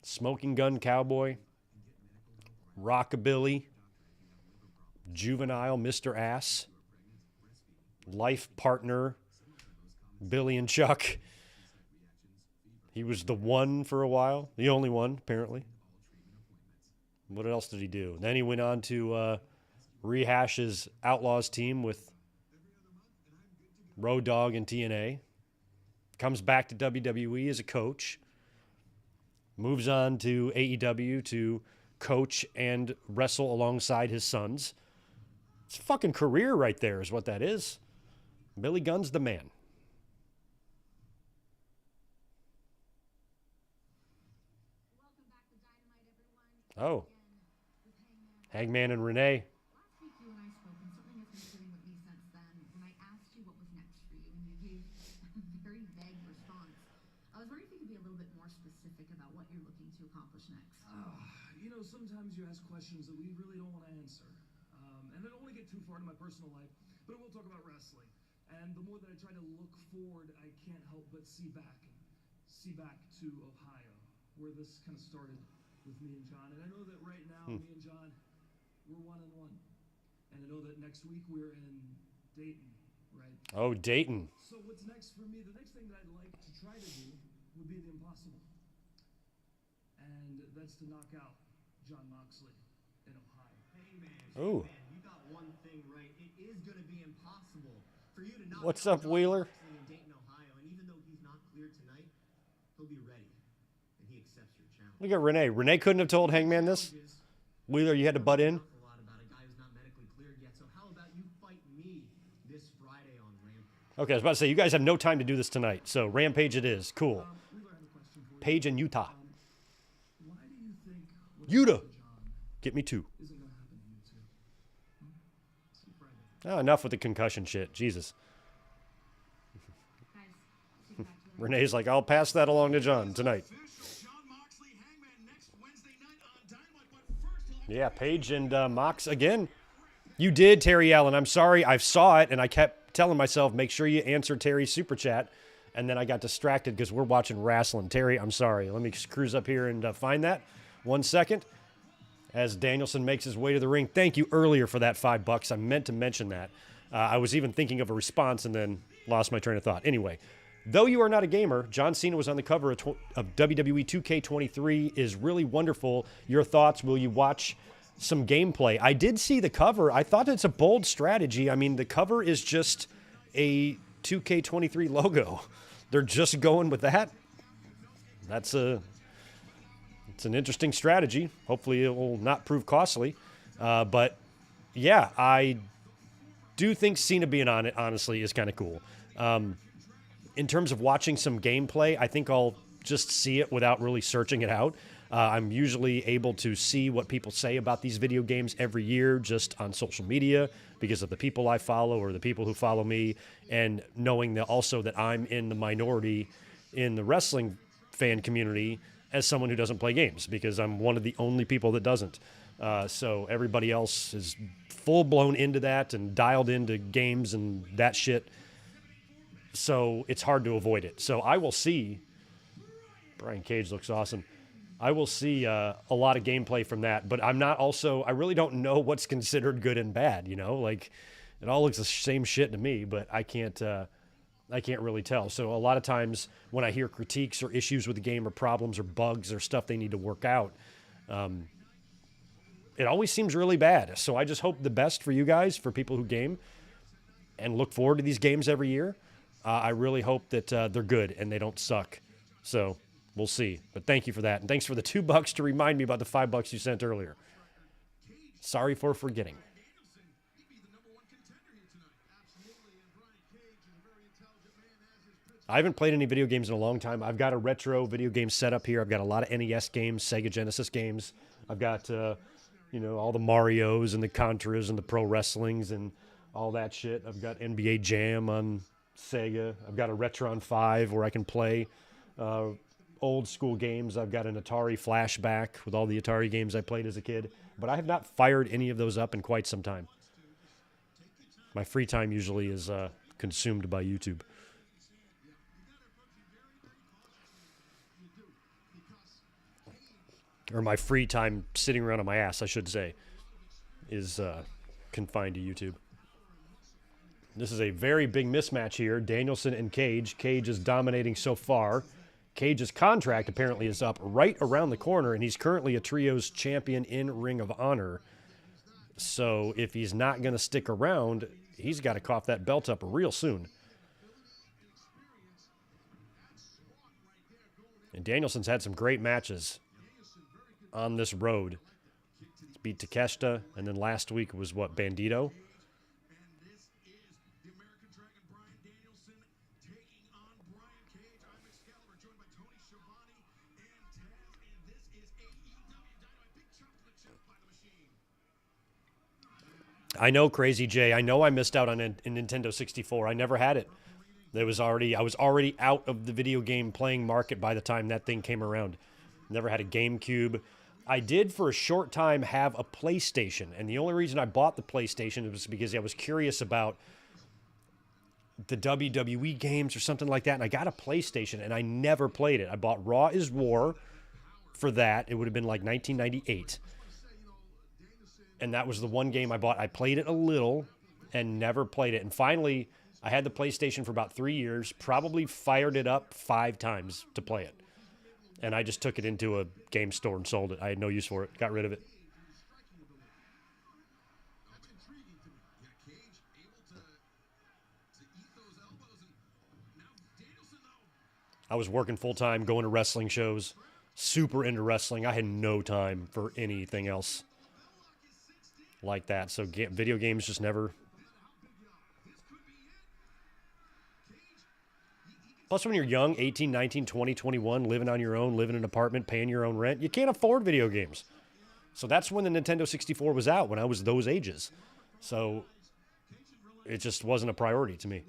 Smoking Gun Cowboy, Rockabilly, Juvenile Mr. Ass, Life Partner, Billy and Chuck. He was the one for a while, the only one, apparently. What else did he do? Then he went on to rehash his Outlaws team with Road Dogg and TNA. Comes back to WWE as a coach. Moves on to AEW to coach and wrestle alongside his sons. It's a fucking career right there is what that is. Billy Gunn's the man. Welcome back to Dynamite, everyone. Oh. Hangman and Renee. Last week you and I spoke, and something has been sitting with me since then. When I asked you what was next for you, and you gave a very vague response. I was wondering if you could be a little bit more specific about what you're looking to accomplish next. You know, sometimes you ask questions that we really don't want to answer. And I don't want to get too far into my personal life, but we'll talk about wrestling. And the more that I try to look forward, I can't help but see back to Ohio, where this kind of started with me and John. And I know that right now, me and John, we're 1-1. And I know that next week we're in Dayton, right? Oh, Dayton. So what's next for me? The next thing that I'd like to try to do would be the impossible. And that's to knock out Jon Moxley in Ohio. Hey man, Ooh. you got one thing right. It is going to be impossible for you to knock What's out up, Jon Wheeler? Moxley in Dayton, Ohio. And even though he's not cleared tonight, he'll be ready. And he accepts your challenge. Look at Renee. Renee couldn't have told Hangman this. Wheeler, you had to butt in. A lot about a guy who's not medically cleared yet. So how about you fight me this Friday on Rampage? Okay, I was about to say, you guys have no time to do this tonight. So Rampage it is. Cool. Wheeler, I have a question for you. Page in Utah. Why do you think what Utah. happened to John Get me two. isn't going to happen to you too? See you Friday. Oh, enough with the concussion shit. Jesus. Guys, see you back to Renee's like, I'll pass that along to John tonight. Official Jon Moxley Hangman next Wednesday night on Dynamite, but first he'll have Yeah, Paige and Mox again. You did, Terry Allen. I'm sorry. I saw it, and I kept telling myself, make sure you answer Terry's super chat. and then I got distracted because we're watching wrestling. Terry, I'm sorry. Let me cruise up here and find that. 1 second. As Danielson makes his way to the ring. Thank you earlier for that $5. I meant to mention that. I was even thinking of a response and then lost my train of thought. Anyway, though you are not a gamer, John Cena was on the cover of WWE 2K23 is really wonderful. Your thoughts? Will you watch some gameplay? I did see the cover. I thought it's a bold strategy. I mean, the cover is just a 2K23 logo. They're just going with that. It's an interesting strategy. Hopefully it will not prove costly. But, yeah, I do think Cena being on it, honestly, is kind of cool. In terms of watching some gameplay, I think I'll just see it without really searching it out. I'm usually able to see what people say about these video games every year just on social media because of the people I follow or the people who follow me, and knowing that also that I'm in the minority in the wrestling fan community as someone who doesn't play games, because I'm one of the only people that doesn't. So everybody else is full-blown into that and dialed into games and that shit. So it's hard to avoid it. So I will see. Brian Cage looks awesome. I will see a lot of gameplay from that, but I really don't know what's considered good and bad, Like, it all looks the same shit to me, but I can't really tell. So a lot of times when I hear critiques or issues with the game or problems or bugs or stuff they need to work out, it always seems really bad. So I just hope the best for you guys, for people who game and look forward to these games every year. I really hope that they're good and they don't suck. So we'll see. But thank you for that. And thanks for the $2 to remind me about the $5 you sent earlier. Sorry for forgetting. I haven't played any video games in a long time. I've got a retro video game set up here. I've got a lot of NES games, Sega Genesis games. I've got, all the Marios and the Contras and the Pro Wrestlings and all that shit. I've got NBA Jam on Sega. I've got a Retron 5 where I can play old school games. I've got an Atari Flashback with all the Atari games I played as a kid. But I have not fired any of those up in quite some time. My free time usually is consumed by YouTube. Or my free time sitting around on my ass, I should say, is confined to YouTube. This is a very big mismatch here. Danielson and Cage. Cage is dominating so far. Cage's contract apparently is up right around the corner, and he's currently a trios champion in Ring of Honor. So if he's not going to stick around, he's got to cough that belt up real soon. And Danielson's had some great matches on this road. He's beat Takeshita, and then last week was what, Bandito? And this is the American Dragon Bryan Danielson taking on Brian Cage. I'm Excalibur, joined by Toni Schiavone and Taz, and this is AEW Dynamite. Big chop to the chest by the machine. I know, Crazy J. I know I missed out on a Nintendo 64. I never had it. I was already out of the video game playing market by the time that thing came around. Never had a GameCube. I did for a short time have a PlayStation, and the only reason I bought the PlayStation was because I was curious about the WWE games or something like that, and I got a PlayStation, and I never played it. I bought Raw is War for that. It would have been like 1998, and that was the one game I bought. I played it a little and never played it, and finally I had the PlayStation for about 3 years, probably fired it up 5 times to play it. And I just took it into a game store and sold it. I had no use for it. Got rid of it. That's intriguing to me. Yeah, Cage able to eat those elbows, and now Danielson, though. I was working full-time, going to wrestling shows, super into wrestling. I had no time for anything else like that. So video games just never... Plus, when you're young, 18, 19, 20, 21, living on your own, living in an apartment, paying your own rent, you can't afford video games. So that's when the Nintendo 64 was out, when I was those ages. So it just wasn't a priority to me.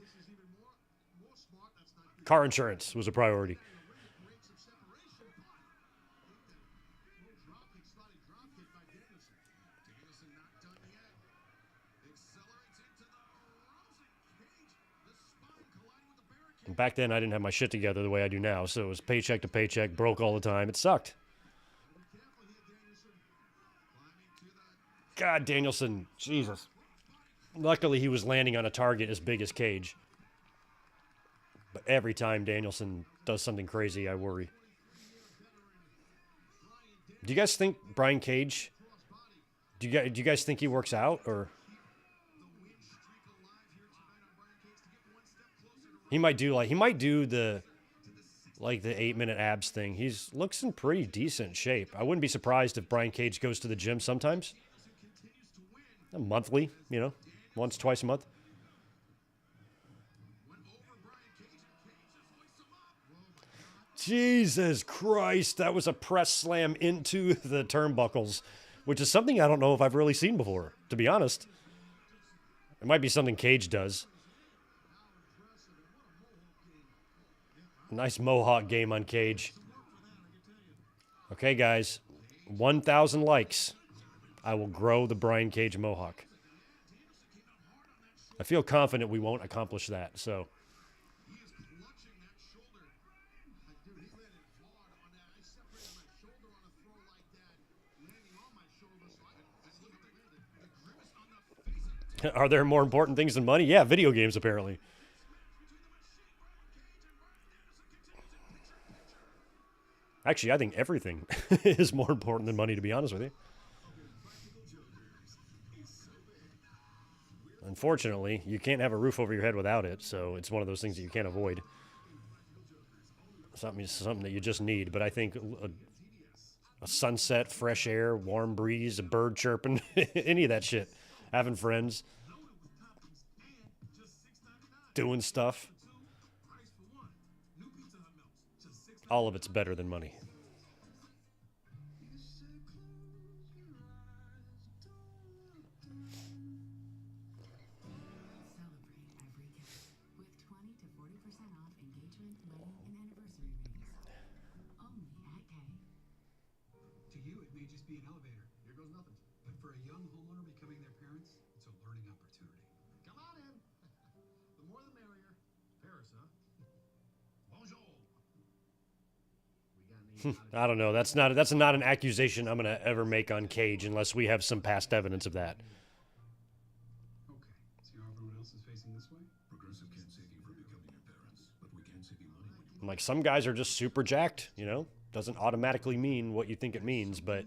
Car insurance was a priority. Back then, I didn't have my shit together the way I do now, so it was paycheck to paycheck, broke all the time. It sucked. God, Danielson, Jesus. Luckily, he was landing on a target as big as Cage. But every time Danielson does something crazy, I worry. Do you guys think Brian Cage, do you guys think he works out, or? He might do the 8-minute abs thing. He's looks in pretty decent shape. I wouldn't be surprised if Brian Cage goes to the gym sometimes. Monthly, once, twice a month. Jesus Christ, that was a press slam into the turnbuckles, which is something I don't know if I've really seen before, to be honest. It might be something Cage does. Nice Mohawk game on Cage. Okay, guys. 1,000 likes. I will grow the Brian Cage Mohawk. I feel confident we won't accomplish that, so. Are there more important things than money? Yeah, video games, apparently. Actually, I think everything is more important than money, to be honest with you. Unfortunately, you can't have a roof over your head without it, so it's one of those things that you can't avoid. Something that you just need, but I think a sunset, fresh air, warm breeze, a bird chirping, any of that shit. Having friends. Doing stuff. All of it's better than money. I don't know. That's not an accusation I'm going to ever make on Cage unless we have some past evidence of that. Okay, so everyone else is facing this way? Progressive can't save you from becoming your parents, but we can save you money. Like, some guys are just super jacked, Doesn't automatically mean what you think it means, but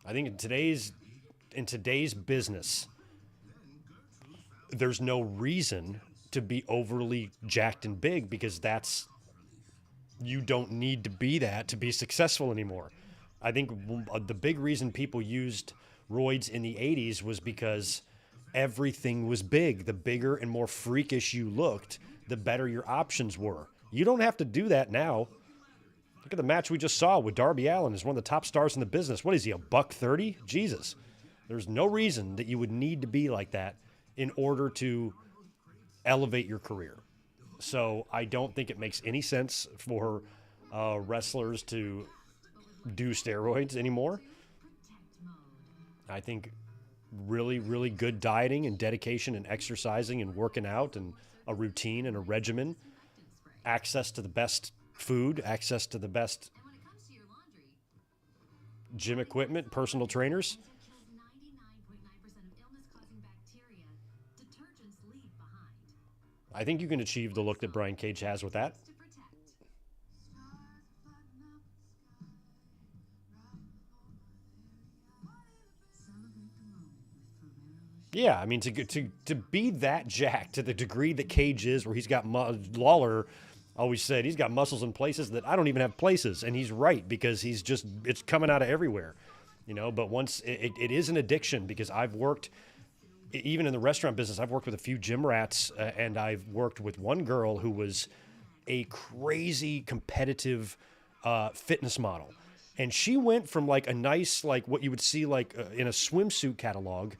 I think in today's business, there's no reason to be overly jacked and big, because you don't need to be that to be successful anymore. I think the big reason people used roids in the 80s was because everything was big. The bigger and more freakish you looked, the better your options were. You don't have to do that now. Look at the match we just saw with Darby Allin as one of the top stars in the business. What is he, $130? Jesus. There's no reason that you would need to be like that in order to elevate your career. So I don't think it makes any sense for wrestlers to do steroids anymore. I think really, really good dieting and dedication and exercising and working out and a routine and a regimen, access to the best food, access to the best gym equipment, personal trainers. I think you can achieve the look that Brian Cage has with that. Yeah, I mean, to be that jacked to the degree that Cage is, where he's got Lawler always said he's got muscles in places that I don't even have places, and he's right, because it's coming out of everywhere, But once it is an addiction, because I've worked. Even in the restaurant business, I've worked with a few gym rats, and I've worked with one girl who was a crazy competitive fitness model. And she went from like a nice, like what you would see like in a swimsuit catalog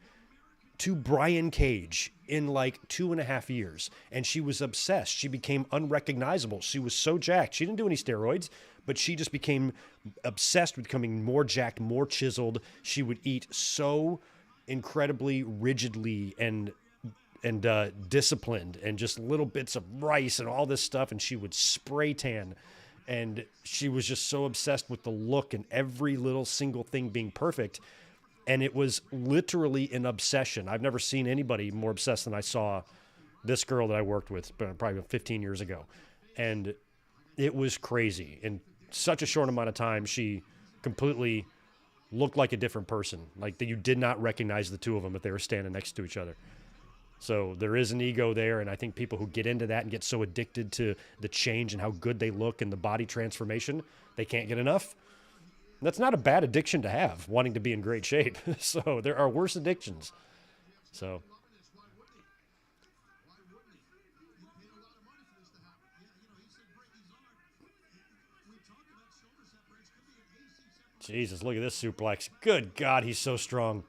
to Brian Cage in like 2.5 years. And she was obsessed. She became unrecognizable. She was so jacked. She didn't do any steroids, but she just became obsessed with becoming more jacked, more chiseled. She would eat so incredibly rigidly and and disciplined and just little bits of rice and all this stuff. And she would spray tan. And she was just so obsessed with the look and every little single thing being perfect. And it was literally an obsession. I've never seen anybody more obsessed than I saw this girl that I worked with probably 15 years ago. And it was crazy. In such a short amount of time, she completely looked like a different person. Like that you did not recognize the two of them if they were standing next to each other. So there is an ego there, and I think people who get into that and get so addicted to the change and how good they look and the body transformation, they can't get enough. And that's not a bad addiction to have, wanting to be in great shape. So there are worse addictions. So Jesus, look at this suplex. Good God, he's so strong.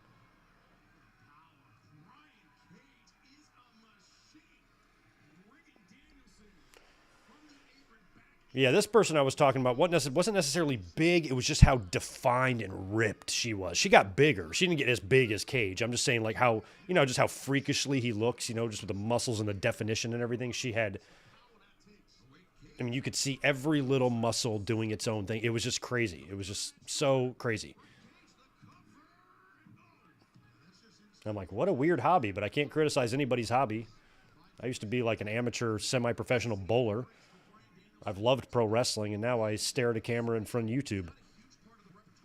Yeah, this person I was talking about wasn't necessarily big. It was just how defined and ripped she was. She got bigger. She didn't get as big as Cage. I'm just saying, like, how, just how freakishly he looks, just with the muscles and the definition and everything. She had, you could see every little muscle doing its own thing. It was just crazy. It was just so crazy. I'm like, what a weird hobby, but I can't criticize anybody's hobby. I used to be like an amateur, semi-professional bowler. I've loved pro wrestling, and now I stare at a camera in front of YouTube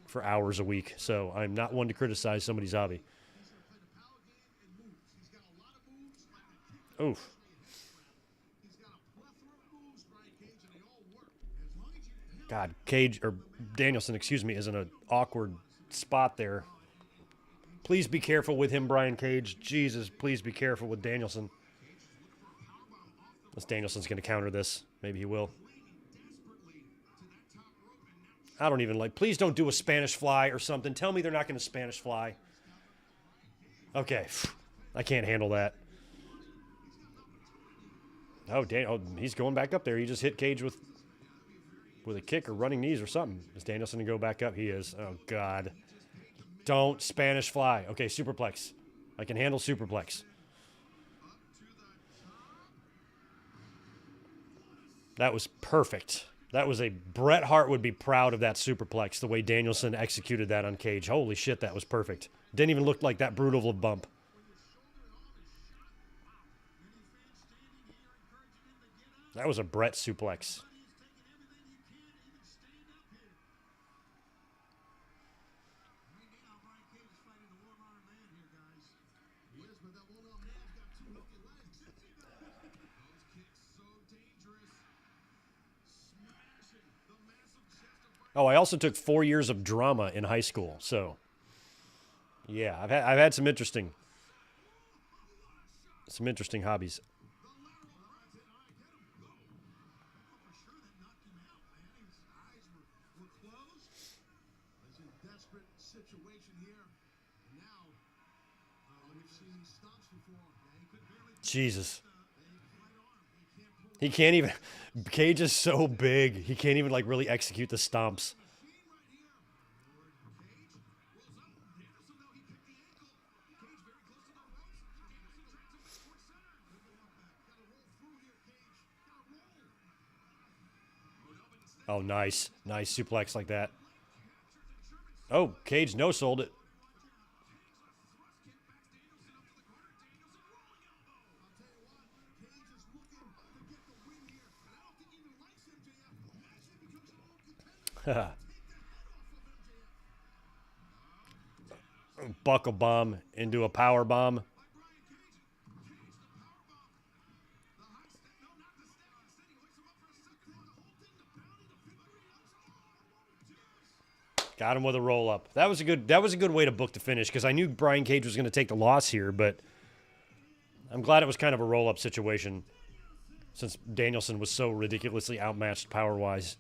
for hours a week. So I'm not one to criticize somebody's hobby. Oof. God, Danielson, is in an awkward spot there. Please be careful with him, Brian Cage. Jesus, please be careful with Danielson. Unless Danielson's going to counter this. Maybe he will. I don't even please don't do a Spanish fly or something. Tell me they're not going to Spanish fly. Okay. I can't handle that. Oh, he's going back up there. He just hit Cage with a kick or running knees or something. Is Danielson going to go back up? He is. Oh, God. Don't Spanish fly. Okay, superplex. I can handle superplex. That was perfect. That was Bret Hart would be proud of that superplex, the way Danielson executed that on Cage. Holy shit, that was perfect. Didn't even look like that brutal of a bump. That was a Bret suplex. Oh, I also took 4 years of drama in high school, so yeah, I've had some interesting hobbies. Jesus. He can't even... Cage is so big. He can't even, really execute the stomps. Oh, nice. Nice suplex like that. Oh, Cage no-sold it. Buckle bomb into a power bomb. Got him with a roll up. That was a good way to book the finish, because I knew Brian Cage was going to take the loss here, but I'm glad it was kind of a roll up situation, since Danielson was so ridiculously outmatched power-wise.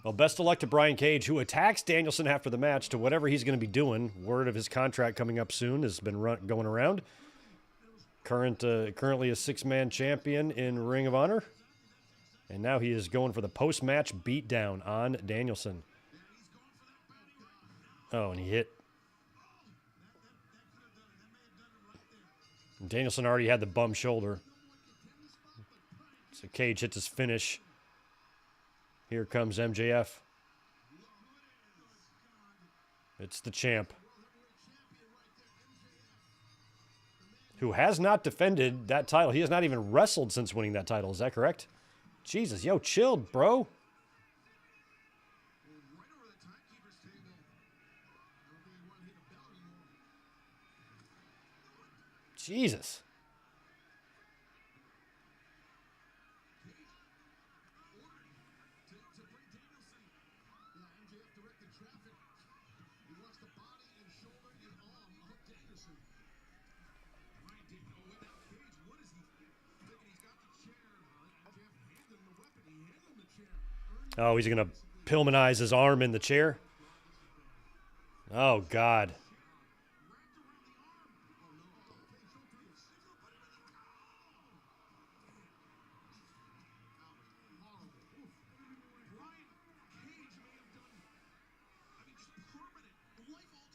Well, best of luck to Brian Cage, who attacks Danielson after the match to whatever he's going to be doing. Word of his contract coming up soon has been going around. Currently a six-man champion in Ring of Honor. And now he is going for the post-match beatdown on Danielson. Oh, and he hit. Danielson already had the bum shoulder. So Cage hits his finish. Here comes MJF. It's the champ, who has not defended that title. He has not even wrestled since winning that title. Is that correct? Jesus, yo, chill, bro. Jesus. Oh, he's going to Pillmanize his arm in the chair. Oh, God.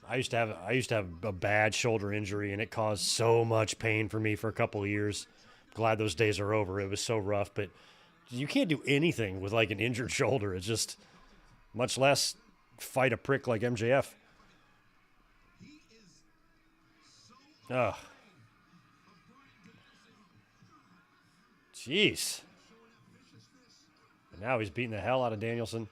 I used to have a bad shoulder injury, and it caused so much pain for me for a couple of years. Glad those days are over. It was so rough, but you can't do anything with like an injured shoulder. It's just much less fight a prick like MJF. Ugh. Jeez. And now he's beating the hell out of Danielson.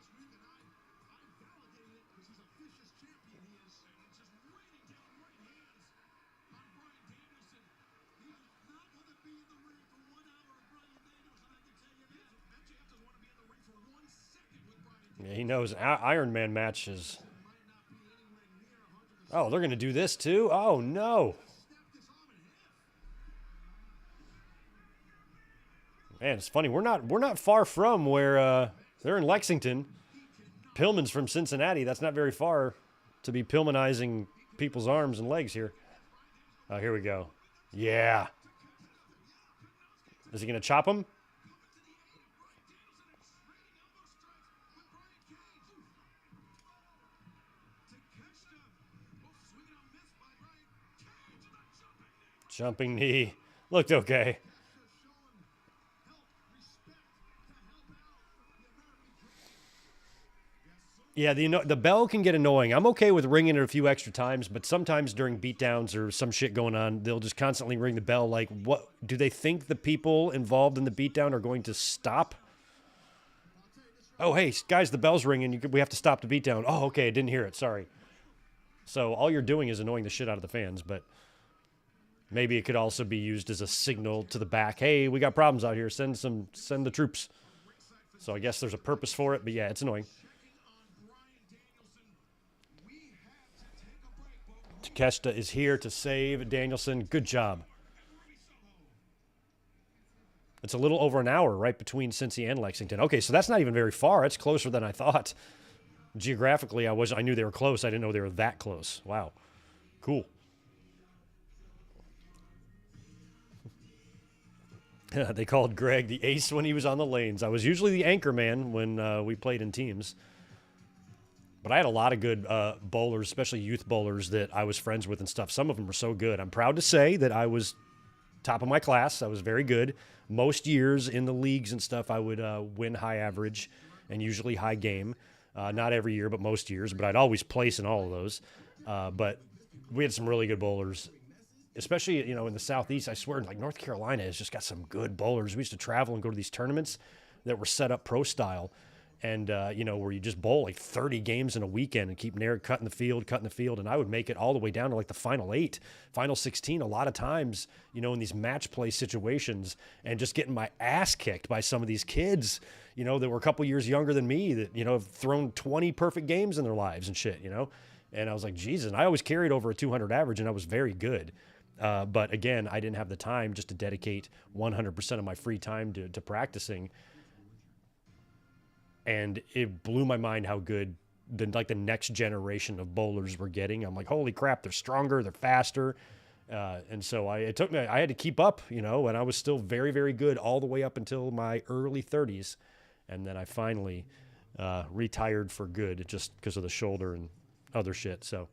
Yeah, he knows Iron Man match is... Oh, they're going to do this too? Oh, no. Man, it's funny. We're not far from where they're in Lexington. Pillman's from Cincinnati. That's not very far to be Pillmanizing people's arms and legs here. Oh, here we go. Yeah. Is he going to chop him? Jumping knee. Looked okay. Yeah, the bell can get annoying. I'm okay with ringing it a few extra times, but sometimes during beatdowns or some shit going on, they'll just constantly ring the bell. Like, what do they think the people involved in the beatdown are going to stop? Oh, hey, guys, the bell's ringing. We have to stop the beatdown. Oh, okay, I didn't hear it. Sorry. So all you're doing is annoying the shit out of the fans, but maybe it could also be used as a signal to the back. Hey, we got problems out here. Send the troops. So I guess there's a purpose for it, but yeah, it's annoying. Takeshita is here to save Danielson. Good job. It's a little over an hour right between Cincy and Lexington. Okay, so that's not even very far. It's closer than I thought. Geographically, I knew they were close. I didn't know they were that close. Wow. Cool. They called Greg the ace when he was on the lanes. I was usually the anchor man when we played in teams. But I had a lot of good bowlers, especially youth bowlers that I was friends with and stuff. Some of them were so good. I'm proud to say that I was top of my class. I was very good. Most years in the leagues and stuff, I would win high average and usually high game. Not every year, but most years. But I'd always place in all of those. But we had some really good bowlers, especially, in the Southeast. I swear, like North Carolina has just got some good bowlers. We used to travel and go to these tournaments that were set up pro style. And, where you just bowl like 30 games in a weekend and keep cutting the field. And I would make it all the way down to like the final 8, final 16 a lot of times, in these match play situations and just getting my ass kicked by some of these kids, that were a couple years younger than me that, have thrown 20 perfect games in their lives and shit, And I was like, Jesus. And I always carried over a 200 average and I was very good. But again, I didn't have the time just to dedicate 100% of my free time to practicing. And it blew my mind how good the next generation of bowlers were getting. I'm like, holy crap, they're stronger, they're faster. And so I had to keep up, and I was still very, very good all the way up until my early 30s. And then I finally retired for good just because of the shoulder and other shit. So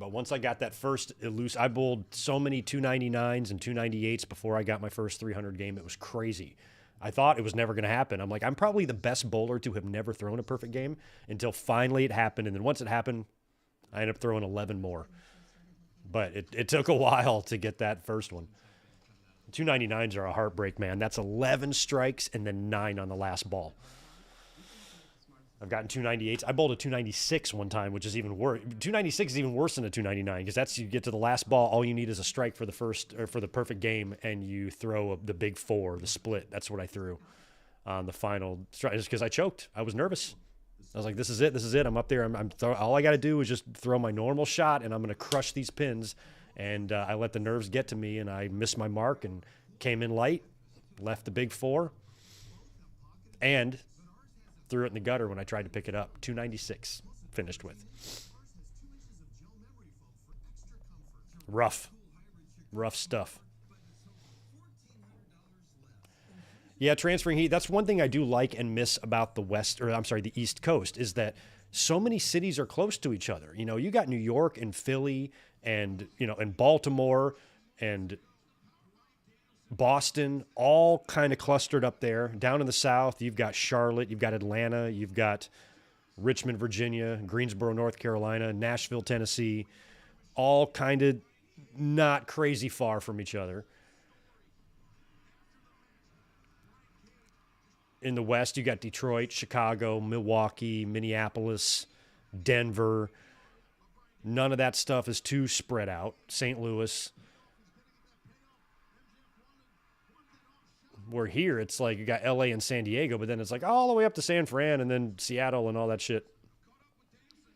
But once I got that first I bowled so many 299s and 298s before I got my first 300 game. It was crazy. I thought it was never going to happen. I'm like, I'm probably the best bowler to have never thrown a perfect game until finally it happened. And then once it happened, I ended up throwing 11 more. But it took a while to get that first one. 299s are a heartbreak, man. That's 11 strikes and then 9 on the last ball. I've gotten 298s. I bowled a 296 one time, which is even worse. 296 is even worse than a 299 because that's you get to the last ball. All you need is a strike for the first or for the perfect game, and you throw the big 4, the split. That's what I threw on the final strike, just because I choked. I was nervous. I was like, "This is it. This is it. I'm up there. All I got to do is just throw my normal shot, and I'm going to crush these pins." And I let the nerves get to me, and I missed my mark and came in light, left the big 4, and threw it in the gutter when I tried to pick it up. 296 finished with. Rough stuff. Yeah, transferring heat. That's one thing I do like and miss about the East Coast is that so many cities are close to each other. You know, you got New York and Philly and, and Baltimore and Boston, all kind of clustered up there. Down in the South, you've got Charlotte, you've got Atlanta, you've got Richmond, Virginia, Greensboro, North Carolina, Nashville, Tennessee, all kind of not crazy far from each other. In the West, you got Detroit, Chicago, Milwaukee, Minneapolis, Denver. None of that stuff is too spread out. St. Louis. We're here, it's like you got LA and San Diego, but then it's like all the way up to San Fran and then Seattle and all that shit.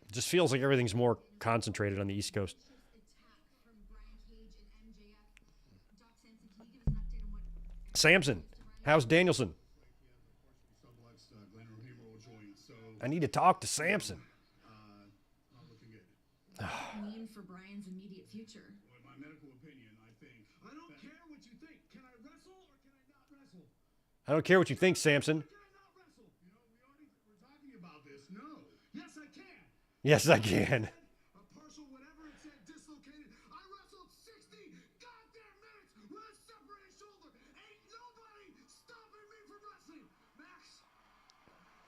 It just feels like everything's more concentrated on the East Coast. Samson, how's Danielson? I need to talk to Samson. Mean for Brian's immediate future. In my medical opinion, I think. I don't care what you think. Can I wrestle or can I not wrestle? I don't care what you think, Samson. Can I not wrestle? We're talking about this. No. Yes, I can. Yes, I can. A partial whatever it said dislocated. I wrestled 60 goddamn minutes with a separated shoulder. Ain't nobody stopping me from wrestling. Max,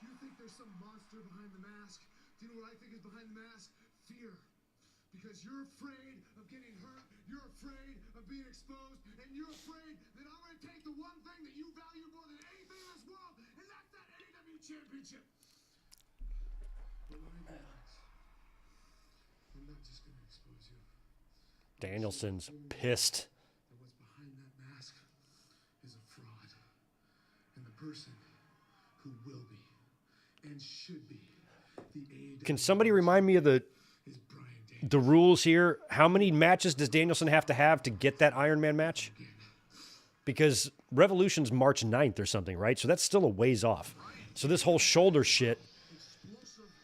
you think there's some monster behind the mask? Do you know what I think is behind the mask? Fear. Because you're afraid of getting hurt, you're afraid of being exposed, and you're afraid that I'm going to take the one thing that you value more than anything in this world, and that's that AEW Championship. But let me be honest. I'm not just going to expose you. Danielson's pissed. And what's behind that mask is a fraud. And the person who will be and should be the AEW. Can somebody remind me of the rules here? How many matches does Danielson have to get that Iron Man match? Because Revolution's March 9th or something, right? So that's still a ways off. So this whole shoulder shit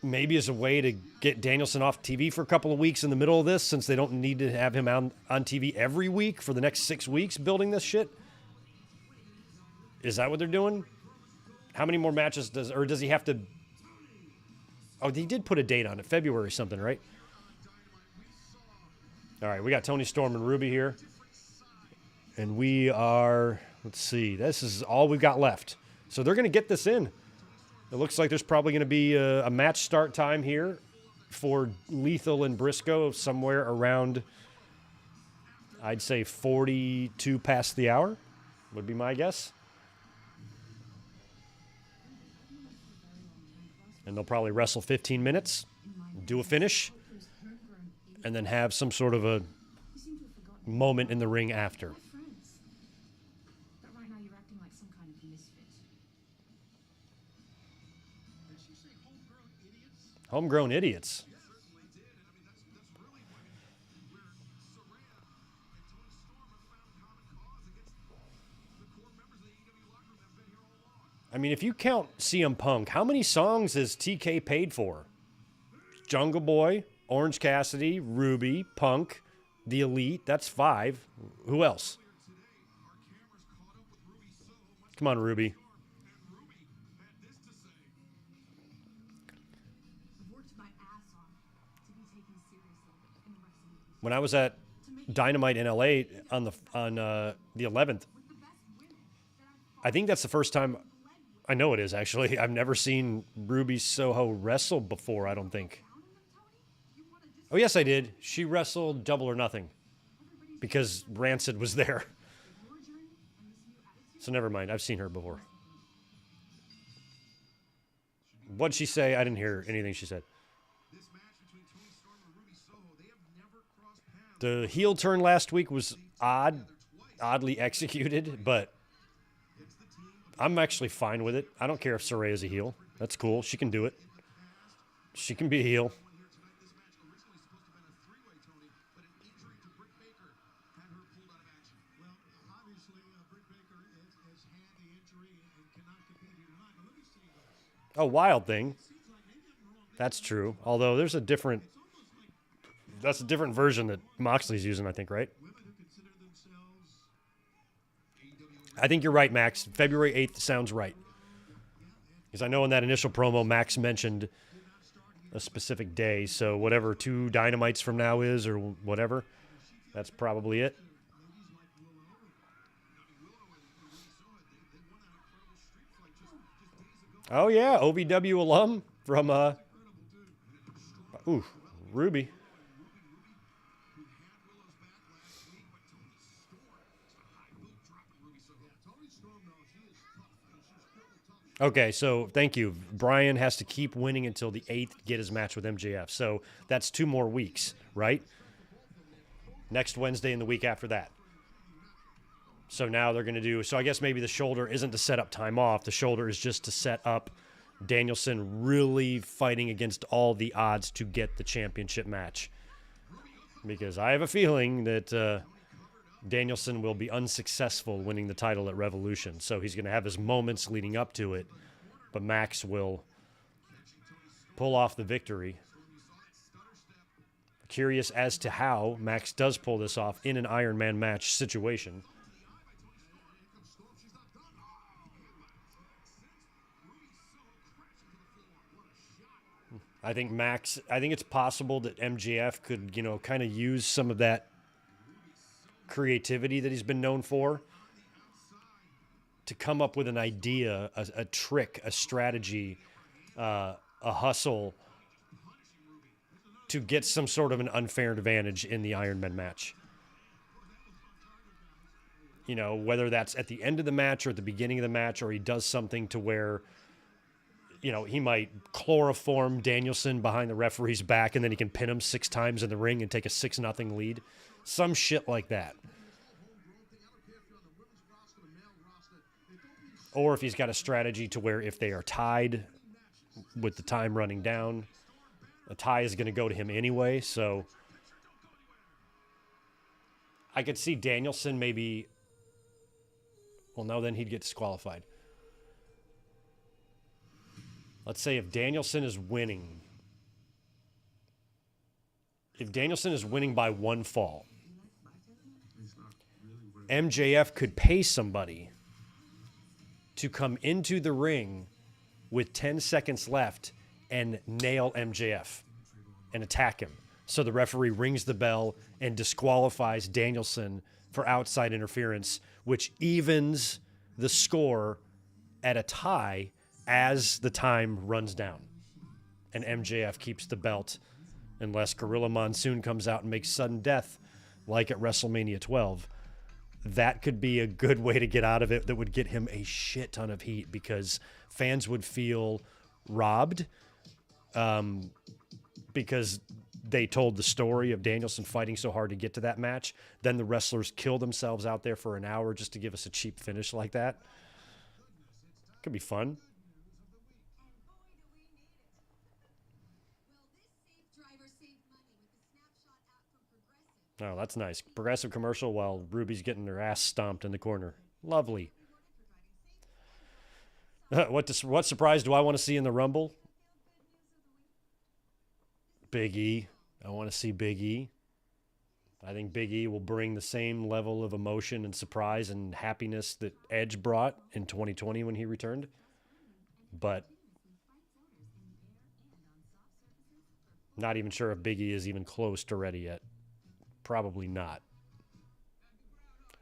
maybe is a way to get Danielson off TV for a couple of weeks in the middle of this, since they don't need to have him on TV every week for the next 6 weeks building this shit. Is that what they're doing? How many more matches does he have to... Oh, he did put a date on it, February something, right? All right, we got Toni Storm and Ruby here. And we are, let's see, this is all we've got left. So they're going to get this in. It looks like there's probably going to be a match start time here for Lethal and Briscoe somewhere around, I'd say 42 past the hour would be my guess. And they'll probably wrestle 15 minutes, do a finish, and then have some sort of a moment in the ring after. But right now you're acting like some kind of misfit. Did she say homegrown idiots? Homegrown idiots. Yeah, certainly did. And I mean, that's really where Saran and Toni Storm have found common cause against the core members of the AEW locker room that have been here all along. I mean, if you count CM Punk, how many songs has TK paid for? Jungle Boy, Orange Cassidy, Ruby, Punk, The Elite. That's 5. Who else? Come on, Ruby. I've worked my ass off to be taken seriously in the wrestling When I was at Dynamite in LA on the 11th, I think that's the first time. I know it is, actually. I've never seen Ruby Soho wrestle before, I don't think. Oh, yes, I did. She wrestled Double or Nothing because Rancid was there. So never mind. I've seen her before. What'd she say? I didn't hear anything she said. The heel turn last week was oddly executed, but I'm actually fine with it. I don't care if Saraya's a heel. That's cool. She can do it. She can be a heel. Oh, Wild Thing. That's true. Although there's a different... That's a different version that Moxley's using, I think, right? I think you're right, Max. February 8th sounds right. Because I know in that initial promo, Max mentioned a specific day. So whatever 2 Dynamites from now is or whatever, that's probably it. Oh, yeah. OVW alum from, Ruby. Okay, so thank you. Brian has to keep winning until the 8th to get his match with MJF. So that's 2 more weeks, right? Next Wednesday and the week after that. So now they're going to do... So I guess maybe the shoulder isn't to set up time off. The shoulder is just to set up Danielson really fighting against all the odds to get the championship match. Because I have a feeling that Danielson will be unsuccessful winning the title at Revolution. So he's going to have his moments leading up to it. But Max will pull off the victory. Curious as to how Max does pull this off in an Iron Man match situation. I think it's possible that MJF could, kind of use some of that creativity that he's been known for to come up with an idea, a trick, a strategy, a hustle to get some sort of an unfair advantage in the Iron Man match. Whether that's at the end of the match or at the beginning of the match, or he does something to where he might chloroform Danielson behind the referee's back and then he can pin him 6 times in the ring and take a 6-0 lead. Some shit like that. Or if he's got a strategy to where if they are tied with the time running down, a tie is going to go to him anyway. So I could see Danielson maybe... Well, no, then he'd get disqualified. Let's say if Danielson is winning. If Danielson is winning by 1 fall, MJF could pay somebody to come into the ring with 10 seconds left and nail MJF and attack him. So the referee rings the bell and disqualifies Danielson for outside interference, which evens the score at a tie as the time runs down. And MJF keeps the belt unless Gorilla Monsoon comes out and makes sudden death like at WrestleMania 12. That could be a good way to get out of it that would get him a shit ton of heat because fans would feel robbed because they told the story of Danielson fighting so hard to get to that match. Then the wrestlers kill themselves out there for an hour just to give us a cheap finish like that. Could be fun. Oh, that's nice. Progressive commercial while Ruby's getting her ass stomped in the corner. Lovely. What surprise do I want to see in the Rumble? Big E. I want to see Big E. I think Big E will bring the same level of emotion and surprise and happiness that Edge brought in 2020 when he returned. But not even sure if Big E is even close to ready yet. Probably not.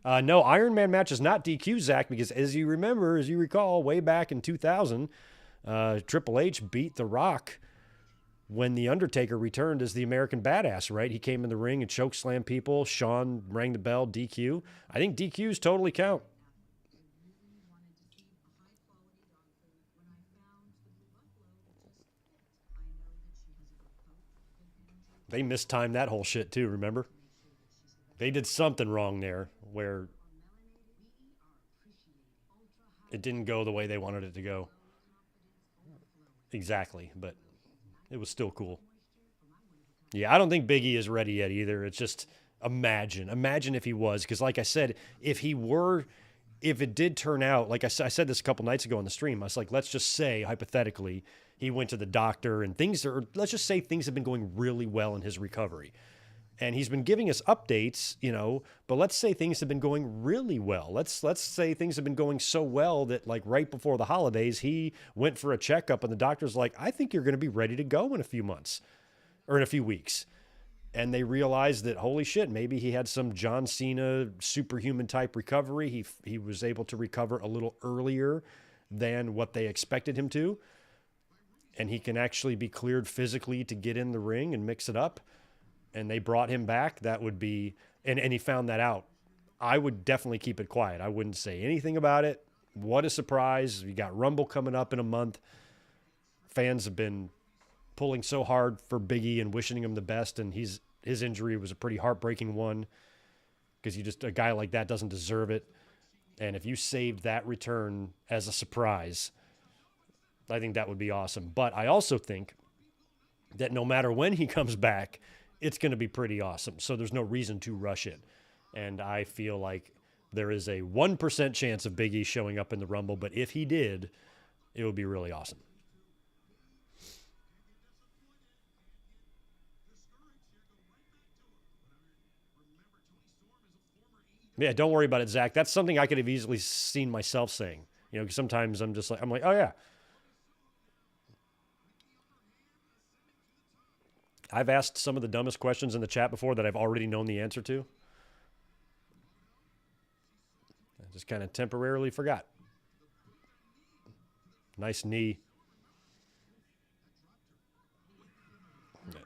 No, Iron Man match is not DQ, Zach, because as you recall, way back in 2000, Triple H beat The Rock when The Undertaker returned as the American Badass, right? He came in the ring and chokeslammed people. Shawn rang the bell, DQ. I think DQs totally count. They mistimed that whole shit too, remember? They did something wrong there where it didn't go the way they wanted it to go. Exactly, but it was still cool. Yeah, I don't think Big E is ready yet either. It's just imagine if he was, because like I said, if it did turn out, like I said this a couple nights ago on the stream, I was like, let's just say, hypothetically, he went to the doctor and let's just say things have been going really well in his recovery. And he's been giving us updates, but let's say things have been going really well. Let's say things have been going so well that like right before the holidays, he went for a checkup and the doctor's like, I think you're going to be ready to go in a few months or in a few weeks. And they realized that, holy shit, maybe he had some John Cena superhuman type recovery. He was able to recover a little earlier than what they expected him to. And he can actually be cleared physically to get in the ring and mix it up. And they brought him back. That would be, and he found that out. I would definitely keep it quiet. I wouldn't say anything about it. What a surprise. We got Rumble coming up in a month. Fans have been pulling so hard for Big E and wishing him the best. And his injury was a pretty heartbreaking one because a guy like that doesn't deserve it. And if you saved that return as a surprise, I think that would be awesome. But I also think that no matter when he comes back, it's going to be pretty awesome. So there's no reason to rush it. And I feel like there is a 1% chance of Big E showing up in the Rumble. But if he did, it would be really awesome. Yeah, don't worry about it, Zach. That's something I could have easily seen myself saying. Because sometimes I'm like, oh, yeah. I've asked some of the dumbest questions in the chat before that I've already known the answer to. I just kind of temporarily forgot. Nice knee. Yeah.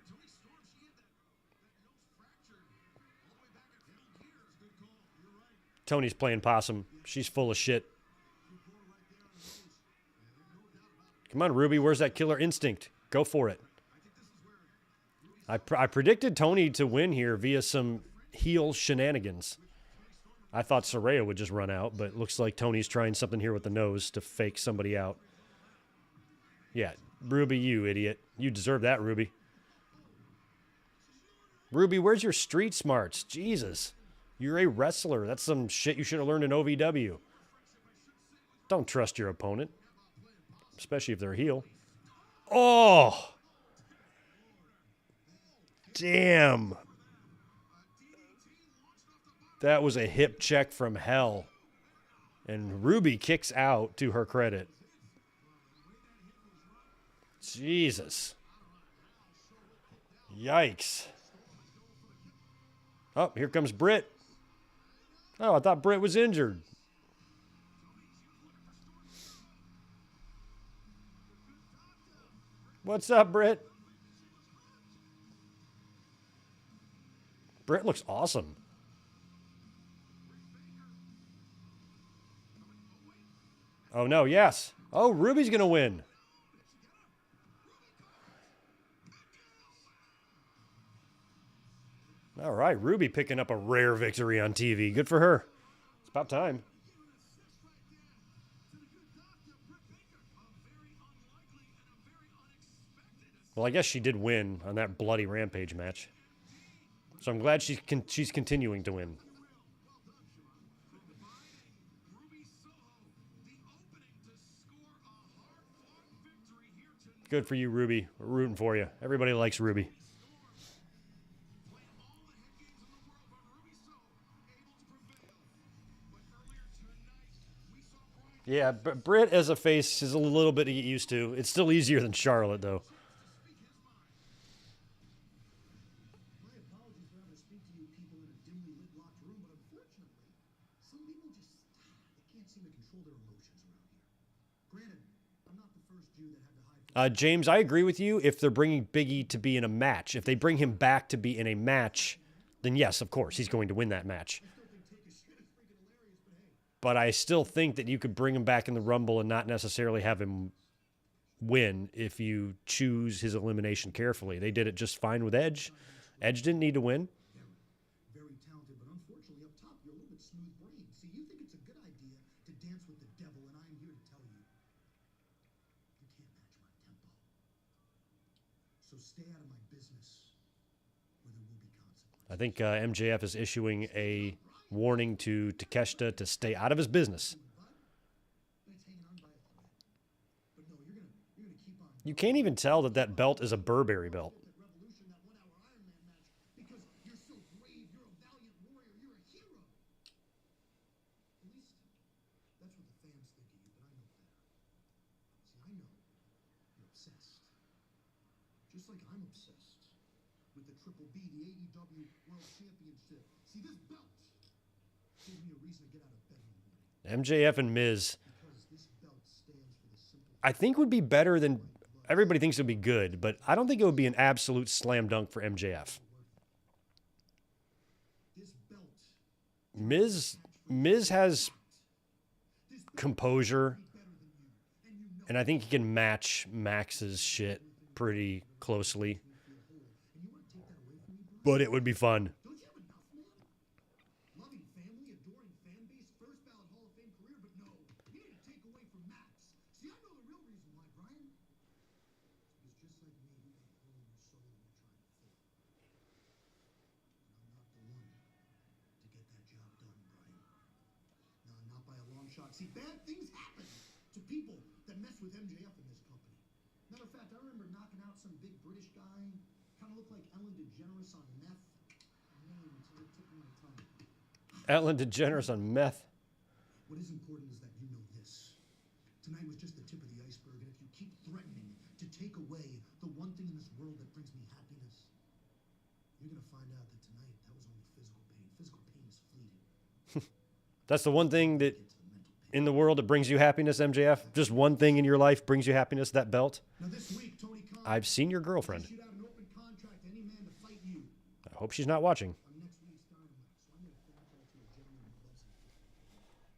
Toni's playing possum. She's full of shit. Come on, Ruby. Where's that killer instinct? Go for it. I predicted Toni to win here via some heel shenanigans. I thought Saraya would just run out, but it looks like Toni's trying something here with the nose to fake somebody out. Yeah, Ruby, you idiot. You deserve that, Ruby. Ruby, where's your street smarts? Jesus. You're a wrestler. That's some shit you should have learned in OVW. Don't trust your opponent, especially if they're a heel. Oh! Damn. That was a hip check from hell. And Ruby kicks out, to her credit. Jesus. Yikes. Oh, here comes Britt. Oh, I thought Britt was injured. What's up, Britt? Britt looks awesome. Oh, no, yes. Oh, Ruby's going to win. All right, Ruby picking up a rare victory on TV. Good for her. It's about time. Well, I guess she did win on that bloody Rampage match. So I'm glad she's continuing to win. Good for you, Ruby. We're rooting for you. Everybody likes Ruby. Yeah, but Britt as a face is a little bit to get used to. It's still easier than Charlotte, though. My apologies for having to speak to you people Some people just they can't seem to control their emotions around here. Granted, I'm not the first Jew that had to hide. James, I agree with you if they're bringing Big E to be in a match. If they bring him back to be in a match, then yes, of course, he's going to win that match. But I still think that you could bring him back in the Rumble and not necessarily have him win if you choose his elimination carefully. They did it just fine with Edge. Edge didn't need to win. Very talented, but unfortunately up top you're a little bit smooth brain. See, you think it's a good idea to dance with the devil, and I am here to tell you, you can't match my tempo. So stay out of my business, or there will be consequences. I think MJF is issuing a warning to Takeshita to stay out of his business. You can't even tell that that belt is a Burberry belt. Revolution, that 1 hour Iron Man match, because you're so brave, you're a valiant warrior, you're a hero. At least that's what the fans think of you, but I know better. See, I know you're obsessed. Just like I'm obsessed with the Triple B, the AEW World Championship. See, this belt gives me a reason to get out of bed in the morning. MJF and Miz, Because this belt stands for the simple I think would be better than everybody thinks it would be good, but I don't think it would be an absolute slam dunk for MJF. this belt. Miz has composure, and I think he can match Max's shit pretty closely. But it would be fun. Don't you have enough, man? Loving family, adoring fan base, first ballot Hall of Fame career, but no, you need to take away from Max. See, I know the real reason why, Brian. It's just like me, you got a hole in your soul and you're trying to fill it. And I'm not the one to get that job done, Brian. No, not by a long shot. See, bad things happen to people that mess with MJF in this company. Matter of fact, I remember knocking out some big British guy, kind of looked like Ellen DeGeneres on meth. Name until it took my tongue. Ellen DeGeneres on meth. What is important is that you know this. Tonight was just the tip of the iceberg, and if you keep threatening to take away the one thing in this world that brings me happiness, you're going to find out that tonight that was only physical pain. Physical pain is fleeting. That's the one thing that Get to the mental pain. in the world that brings you happiness, MJF. Just one thing in your life brings you happiness, that belt. Now this week, Tony Khan I've seen your girlfriend. issued out an open contract to any man to fight you I hope she's not watching. on next week's Dynamite. So I made a phone call to a gentleman who loves it.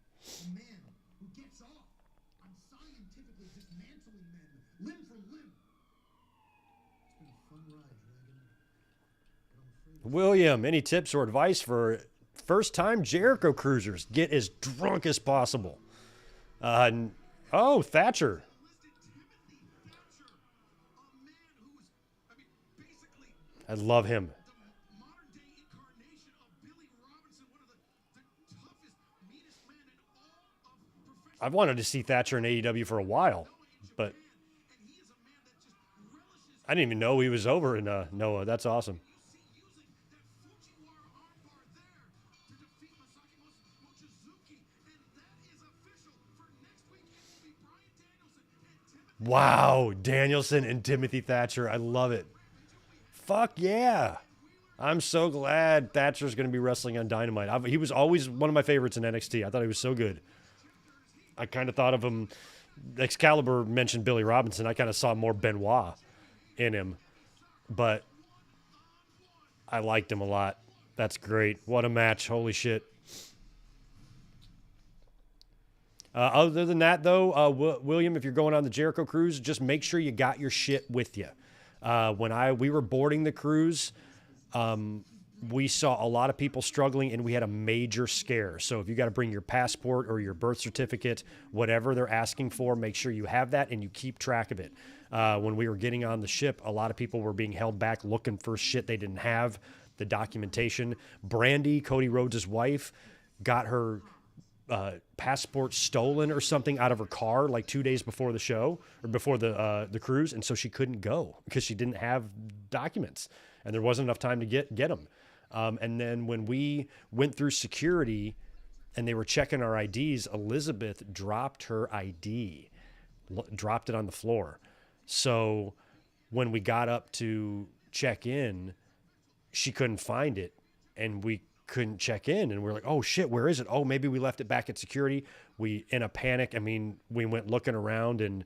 A man who gets off on scientifically dismantling men limb from limb. It's been a fun ride, Dragon. But I'm afraid William, any tips or advice for first-time Jericho cruisers? Get as drunk as possible. Thatcher. I love him. modern day incarnation of Billy Robinson, one of the toughest, meanest men in all of professional. I've wanted to see Thatcher in AEW for a while, but And he is a man that just relishes. I didn't even know he was over in Noah. That's awesome. See using that Fujiwara armbar there to defeat Masaki Mochizuki, and that is official for next week. It will be Brian Danielson and Timothy. Wow, Danielson and Timothy Thatcher. I love it. Fuck yeah. I'm so glad Thatcher's going to be wrestling on Dynamite. He was always one of my favorites in NXT. I thought he was so good. I kind of thought of him. Excalibur mentioned Billy Robinson. I kind of saw more Benoit in him, but I liked him a lot. That's great. What a match. Holy shit. Other than that, though, William, if you're going on the Jericho cruise, just make sure you got your shit with you. When we were boarding the cruise, we saw a lot of people struggling, and we had a major scare. So if you got to bring your passport or your birth certificate, whatever they're asking for, make sure you have that and you keep track of it. When we were getting on the ship, a lot of people were being held back looking for shit they didn't have, the documentation. Brandy, Cody Rhodes' wife, got her passport stolen or something out of her car like 2 days before the show or before the cruise, and so she couldn't go because she didn't have documents and there wasn't enough time to get them. And then when we went through security and they were checking our IDs, Elizabeth dropped her ID, dropped it on the floor. So when we got up to check in, she couldn't find it, and we couldn't check in. And we're like, oh, shit, where is it? Oh, maybe we left it back at security. We, in a panic, we went looking around and,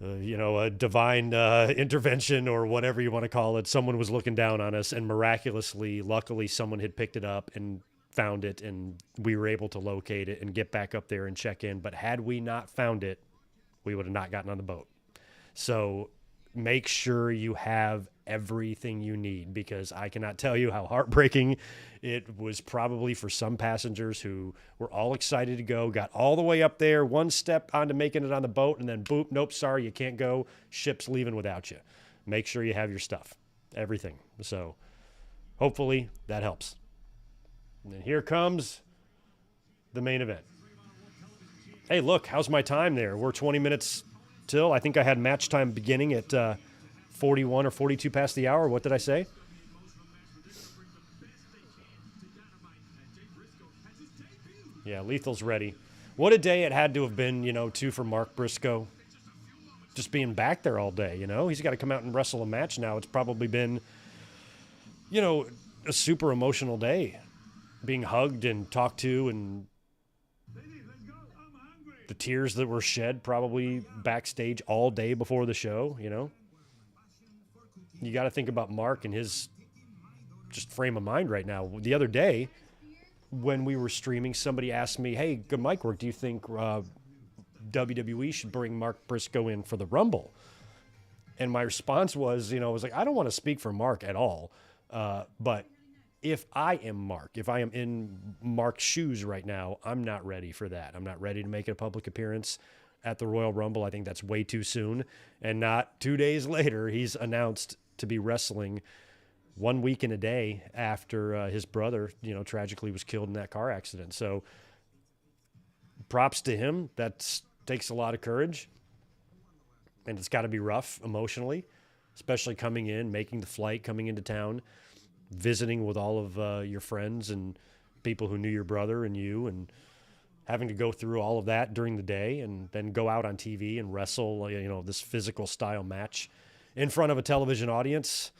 a divine intervention or whatever you want to call it. Someone was looking down on us, and miraculously, luckily, someone had picked it up and found it, and we were able to locate it and get back up there and check in. But had we not found it, we would have not gotten on the boat. So make sure you have everything you need, because I cannot tell you how heartbreaking it was probably for some passengers who were all excited to go, got all the way up there, one step onto making it on the boat, and then boop, nope, sorry, you can't go. Ship's leaving without you. Make sure you have your stuff, everything. So hopefully that helps. And then here comes the main event. Hey, look, how's my time there? We're 20 minutes till. I think I had match time beginning at 41 or 42 past the hour. What did I say? Yeah, Lethal's ready. What a day it had to have been, too, for Mark Briscoe. Just being back there all day, He's got to come out and wrestle a match now. It's probably been, a super emotional day. Being hugged and talked to, and the tears that were shed probably backstage all day before the show, You got to think about Mark and his just frame of mind right now. The other day, when we were streaming, somebody asked me, hey, good mic work, do you think WWE should bring Mark Briscoe in for the Rumble? And my response was, I was like, I don't want to speak for Mark at all, but if I am Mark, if I am in Mark's shoes right now, I'm not ready for that. I'm not ready to make a public appearance at the Royal Rumble. I think that's way too soon. And not 2 days later, he's announced to be wrestling 1 week and a day after his brother, tragically was killed in that car accident. So props to him. That takes a lot of courage. And it's got to be rough emotionally, especially coming in, making the flight, coming into town, visiting with all of your friends and people who knew your brother and you, and having to go through all of that during the day and then go out on TV and wrestle, this physical style match in front of a television audience.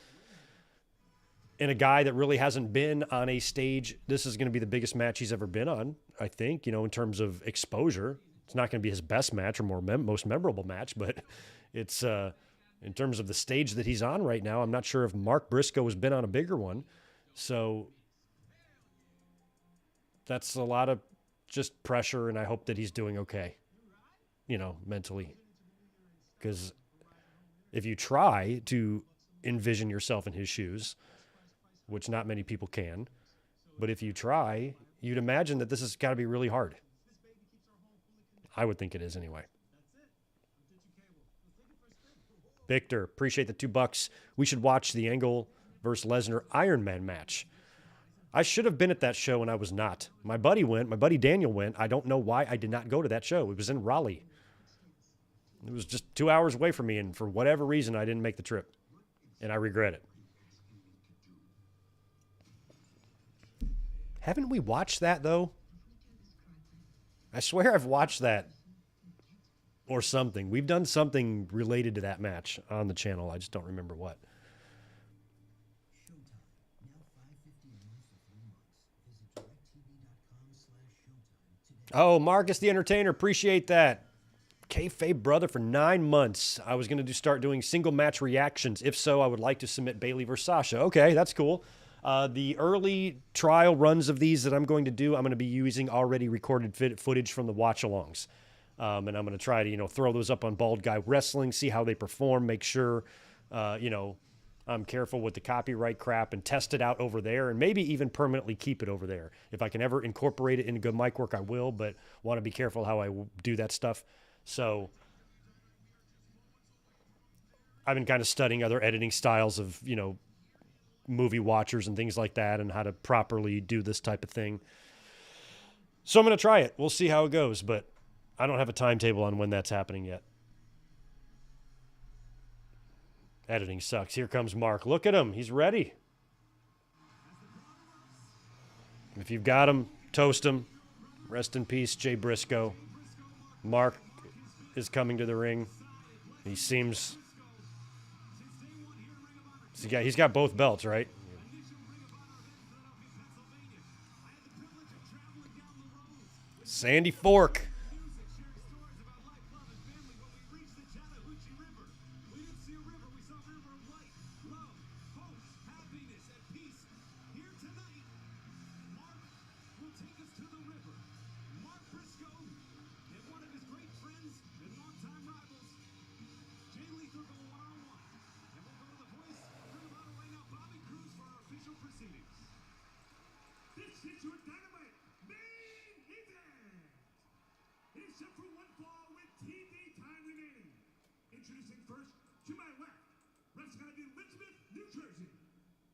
And a guy that really hasn't been on a stage. This is going to be the biggest match he's ever been on, I think, in terms of exposure. It's not going to be his best match or most memorable match, but it's in terms of the stage that he's on right now. I'm not sure if Mark Briscoe has been on a bigger one. So that's a lot of just pressure, and I hope that he's doing okay, mentally. Because if you try to envision yourself in his shoes, which not many people can, but if you try, you'd imagine that this has got to be really hard. I would think it is anyway. Victor, appreciate the $2. We should watch the Angle versus Lesnar Iron Man match. I should have been at that show, and I was not. My buddy went. My buddy Daniel went. I don't know why I did not go to that show. It was in Raleigh. It was just 2 hours away from me, and for whatever reason, I didn't make the trip, and I regret it. Haven't we watched that, though? I swear I've watched that or something. We've done something related to that match on the channel. I just don't remember what. Oh, Marcus the Entertainer, appreciate that. Kayfabe brother for 9 months. I was going to start doing single match reactions. If so, I would like to submit Bayley versus Sasha. Okay, that's cool. The early trial runs of these that I'm going to do, I'm going to be using already recorded footage from the watch-alongs. And I'm going to try to, throw those up on Bald Guy Wrestling, see how they perform, make sure, I'm careful with the copyright crap and test it out over there, and maybe even permanently keep it over there. If I can ever incorporate it into good mic work, I will, but want to be careful how I do that stuff. So I've been kind of studying other editing styles of, movie watchers and things like that, and how to properly do this type of thing. So I'm going to try it. We'll see how it goes, but I don't have a timetable on when that's happening yet. Editing sucks. Here comes Mark. Look at him. He's ready. If you've got him, toast him. Rest in peace, Jay Briscoe. Mark is coming to the ring. He seems... He's got both belts, right? Sandy Fork. Music, share stories about life, love, and family. When we reached the Chattahoochee River, we didn't see a river, we saw a river of light, love, hope, happiness, and peace. Here tonight, Mark will take us to the river. Mark Briscoe and one of his great friends and longtime rivals, Jay Lethal, go one-on-one. And we'll go to the voice, Ring of Honor right now, Bobby Cruz, for our official proceedings. This is your Dynamite main event. It is set for one fall with TV time remaining. Introducing first, to my left, wrestling out of Elizabeth, New Jersey,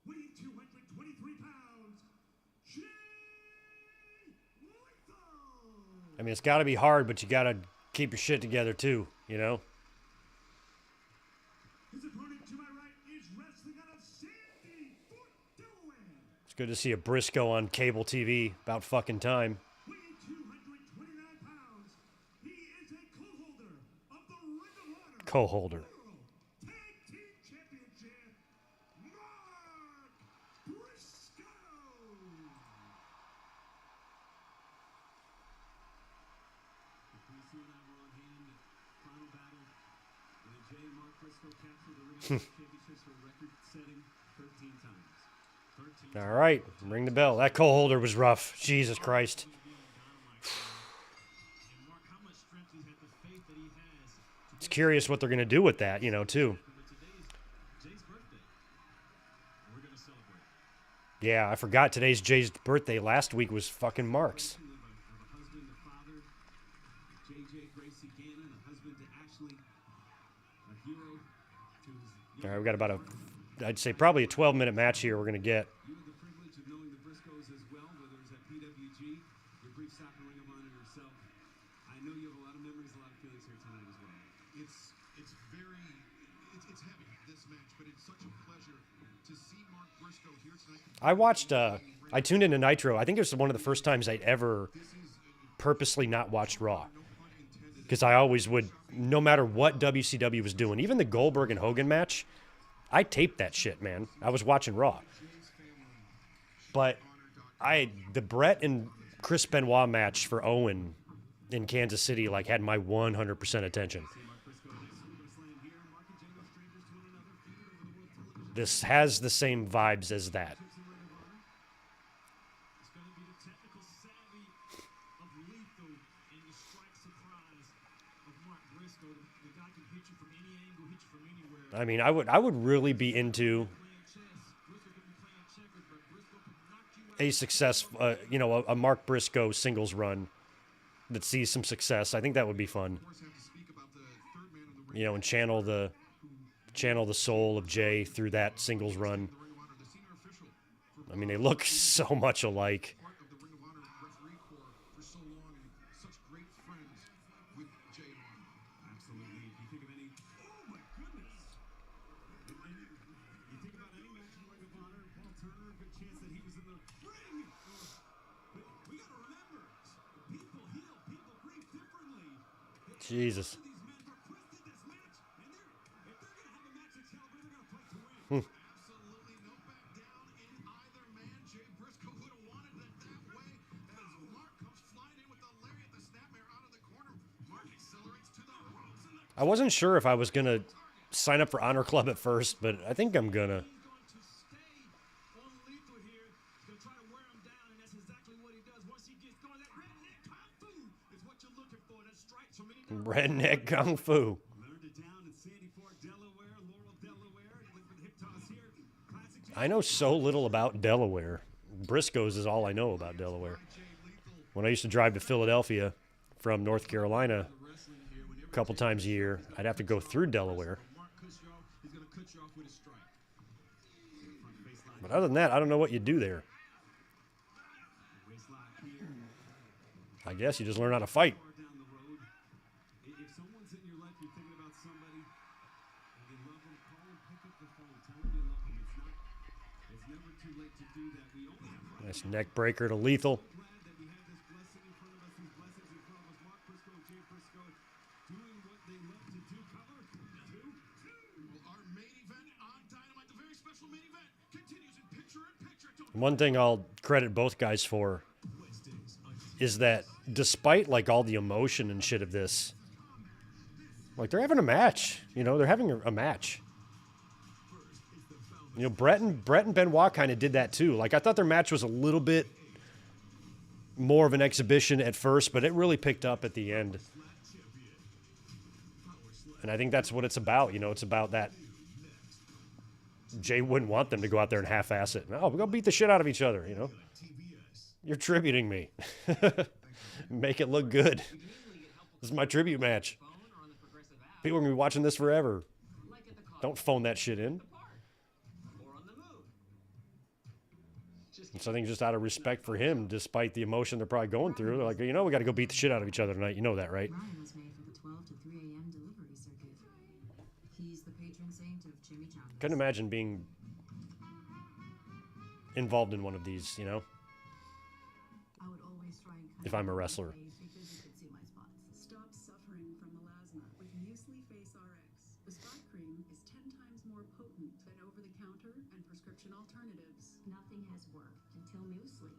weighing 223 pounds, Jay Lethal. I mean, it's got to be hard, but you got to keep your shit together too, you know? His opponent to my right is wrestling out of Sandy Fort, Delaware, It's good to see a Briscoe on cable TV. About fucking time. weighing 229 pounds. He is a co-holder of the Ring of Honor Co-holder. World Tag Team Championship, Mark Briscoe. Casey and I were on hand at Final Battle when Jay and Mark Briscoe captured the Ring of Honor Championships for record-setting 13 times. 13 All right, ring the bell. That co-holder was rough. Jesus Christ. And Mark, how much strength he had, the faith that he has. It's curious what they're going to do with that, you know, too. But today is Jay's birthday. We're going to celebrate. Yeah, I forgot today's Jay's birthday. Last week was fucking Mark's. Of a husband, a father, JJ Gracie Gannon, a husband to Ashley, a hero to his All right, we got about I'd say probably a 12-minute match here we're going to get. You had the privilege of knowing the Briscoes as well, whether it was at PWG, your brief stop in Ring of Honor yourself. I know you have a lot of memories, a lot of feelings here tonight as well. It's heavy, this match, but it's such a pleasure to see Mark Briscoe here tonight. I watched, I tuned into Nitro. I think it was one of the first times I'd ever purposely not watched Raw. Because I always would, no matter what WCW was doing, even the Goldberg and Hogan match, I taped that shit, man. I was watching Raw. But the Brett and Chris Benoit match for Owen in Kansas City, like, had my 100% attention. This has the same vibes as that. It's going to be the technical savvy of Lethal and the strike surprise of Mark Briscoe. The guy can hit you from any angle, hit you from anywhere. I mean, I would really be into Playing chess, Briscoe could be playing checkers, but Briscoe could knock you out. a success, you know, a Mark Briscoe singles run that sees some success. I think that would be fun. Of course, have to speak about the third man of the ring. You know, and channel the soul of Jay through that singles run. The Ring of Honor, the senior official for I mean, they look so much alike. part of the Ring of Honor referee corps for so long and such great friends with Jay and Mark. Absolutely. If you think of any, oh my goodness. You think about any match in the Ring of Honor, Paul Turner, good chance that he was in the ring. But we got to remember, people heal, people grieve differently. Jesus. These men requested this match, and if they're going to have a match at Caliber, they're going to fight to win. Absolutely no back down in either man. Jay Briscoe would have wanted it that way. As Mark comes flying in with the lariat, the snapmare out of the corner. Mark accelerates to the ropes and the I wasn't sure if I was going to sign up for Honor Club at first, but I think I'm going to. He's going to stay on Lethal here. He's going to try to wear him down, and that's exactly what he does. Once he gets going, that redneck kung fu is what you're looking for. That strikes from any Redneck Kung Fu. Learned it down in Sandy Fort, Delaware, Laurel, Delaware. You look for the hip toss here. Classic Jay. I know so little about Delaware. Briscoe's is all I know about Delaware. When I used to drive to Philadelphia from North Carolina Wrestling here. Whenever a couple times a year, I'd have to go through Delaware. Mark cuts you off, he's going to cut you off with a strike. Front face lock, But other than that, I don't know what you do there. waist lock here. I guess you just learn how to fight. Far down the road. If someone's in your life, you're thinking about somebody, and you love them, call them, pick up the phone, tell them you love them. It's never too late to do that. We only have one Nice neck breaker to Lethal. glad that we have this blessing in front of us, these blessings in front of us. Mark Briscoe and Jay Briscoe doing what they love to do. Cover two. Well, our main event on Dynamite, the very special main event, continues in picture-in-picture. One thing I'll credit both guys for, Wednesdays until is that despite like all the emotion and shit of this, like they're having a match. You know, they're having a match. You know, Brett and Benoit kind of did that too. Like I thought their match was a little bit more of an exhibition at first, but it really picked up at the end. And I think that's what it's about. You know, it's about that. Jay wouldn't want them to go out there and half-ass it. No, we're going to beat the shit out of each other, you know. You're tributing me. Make it look good. This is my tribute match. People are going to be watching this forever. Don't phone that shit in. And so I think just out of respect for him, despite the emotion they're probably going through, they're like, you know, we got to go beat the shit out of each other tonight. You know that, right? Ryan was made for the 12 to 3 a.m. delivery circuit. He's the patron saint of chimichangas. Couldn't imagine being involved in one of these, you know, I would always try and if I'm a wrestler. because you could see my spots. Stop suffering from melasma with Muesli Face RX. The spot cream is 10 times more potent than over-the-counter and prescription alternatives. Nothing has worked until muesli.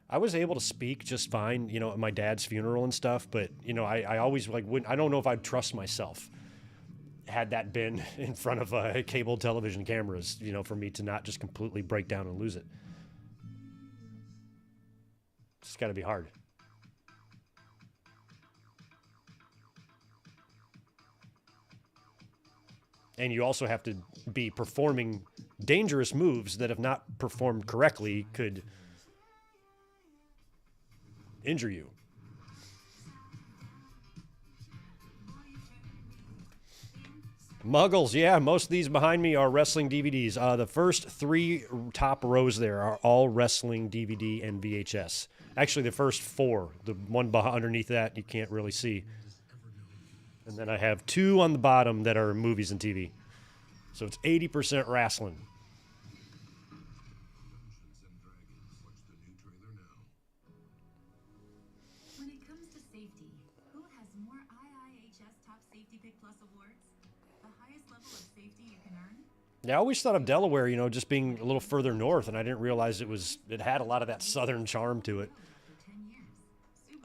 I was able to speak just fine, you know, at my dad's funeral and stuff, but, you know, I always, like, wouldn't, I don't know if I'd trust myself had that been in front of cable television cameras, you know, for me to not just completely break down and lose it. It's got to be hard. And you also have to be performing dangerous moves that, if not performed correctly, could injure you. Muggles, yeah, most of these behind me are wrestling DVDs. The first 3 top rows there are all wrestling DVD and VHS. Actually, the first 4. The one underneath that you can't really see. And then I have 2 on the bottom that are movies and TV. So it's 80% wrestling. When it comes to safety, who has more IIHS Top Safety Pick Plus awards? The highest level of safety you can earn? Yeah, I always thought of Delaware, you know, just being a little further north, and I didn't realize it had a lot of that southern charm to it. For 10 years.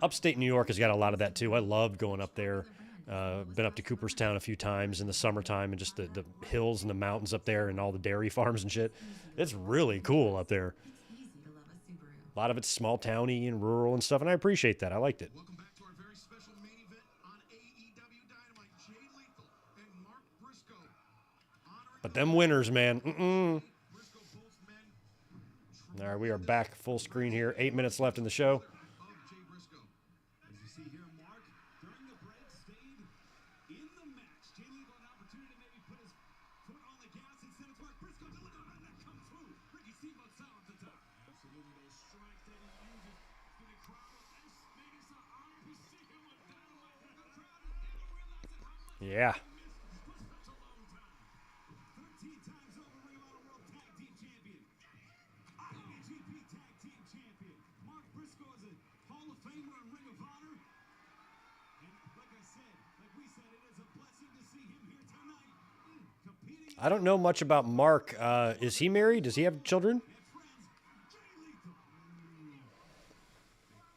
Upstate New York has got a lot of that too. I loved going up there. Been up to Cooperstown a few times in the summertime, and just the hills and the mountains up there and all the dairy farms and shit. It's really cool up there. It's easy to love a Subaru. A lot of it's small towny and rural and stuff, and I appreciate that. I liked it. Welcome back to our very special main event on AEW Dynamite. Jay Lethal and Mark Briscoe. Honoring But them winners, man. Briscoe, both men All right, we are back full screen here. 8 minutes left in the show. of Jay Briscoe. As you see here, Mark, during the break, stayed in the match. Jay Lethal an opportunity to maybe put his foot on the gas instead of Mark Briscoe. Look at that come through. Ricky Steamboat silence the top. Absolutely, those strikes that he uses to the crowd. And maybe some honor. We see him with Dynamite. The crowd is never realizing how much Yeah. he missed for such a long time. 13 times over Ring of Honor World Tag Team Champion. IWGP Tag Team Champion. Mark Briscoe is a Hall of Famer in Ring of Honor. And like I said, like we said, it is a blessing to see him here tonight. Competing I don't know much about Mark. Is he married? Does he have children? and friends, Jay Lethal.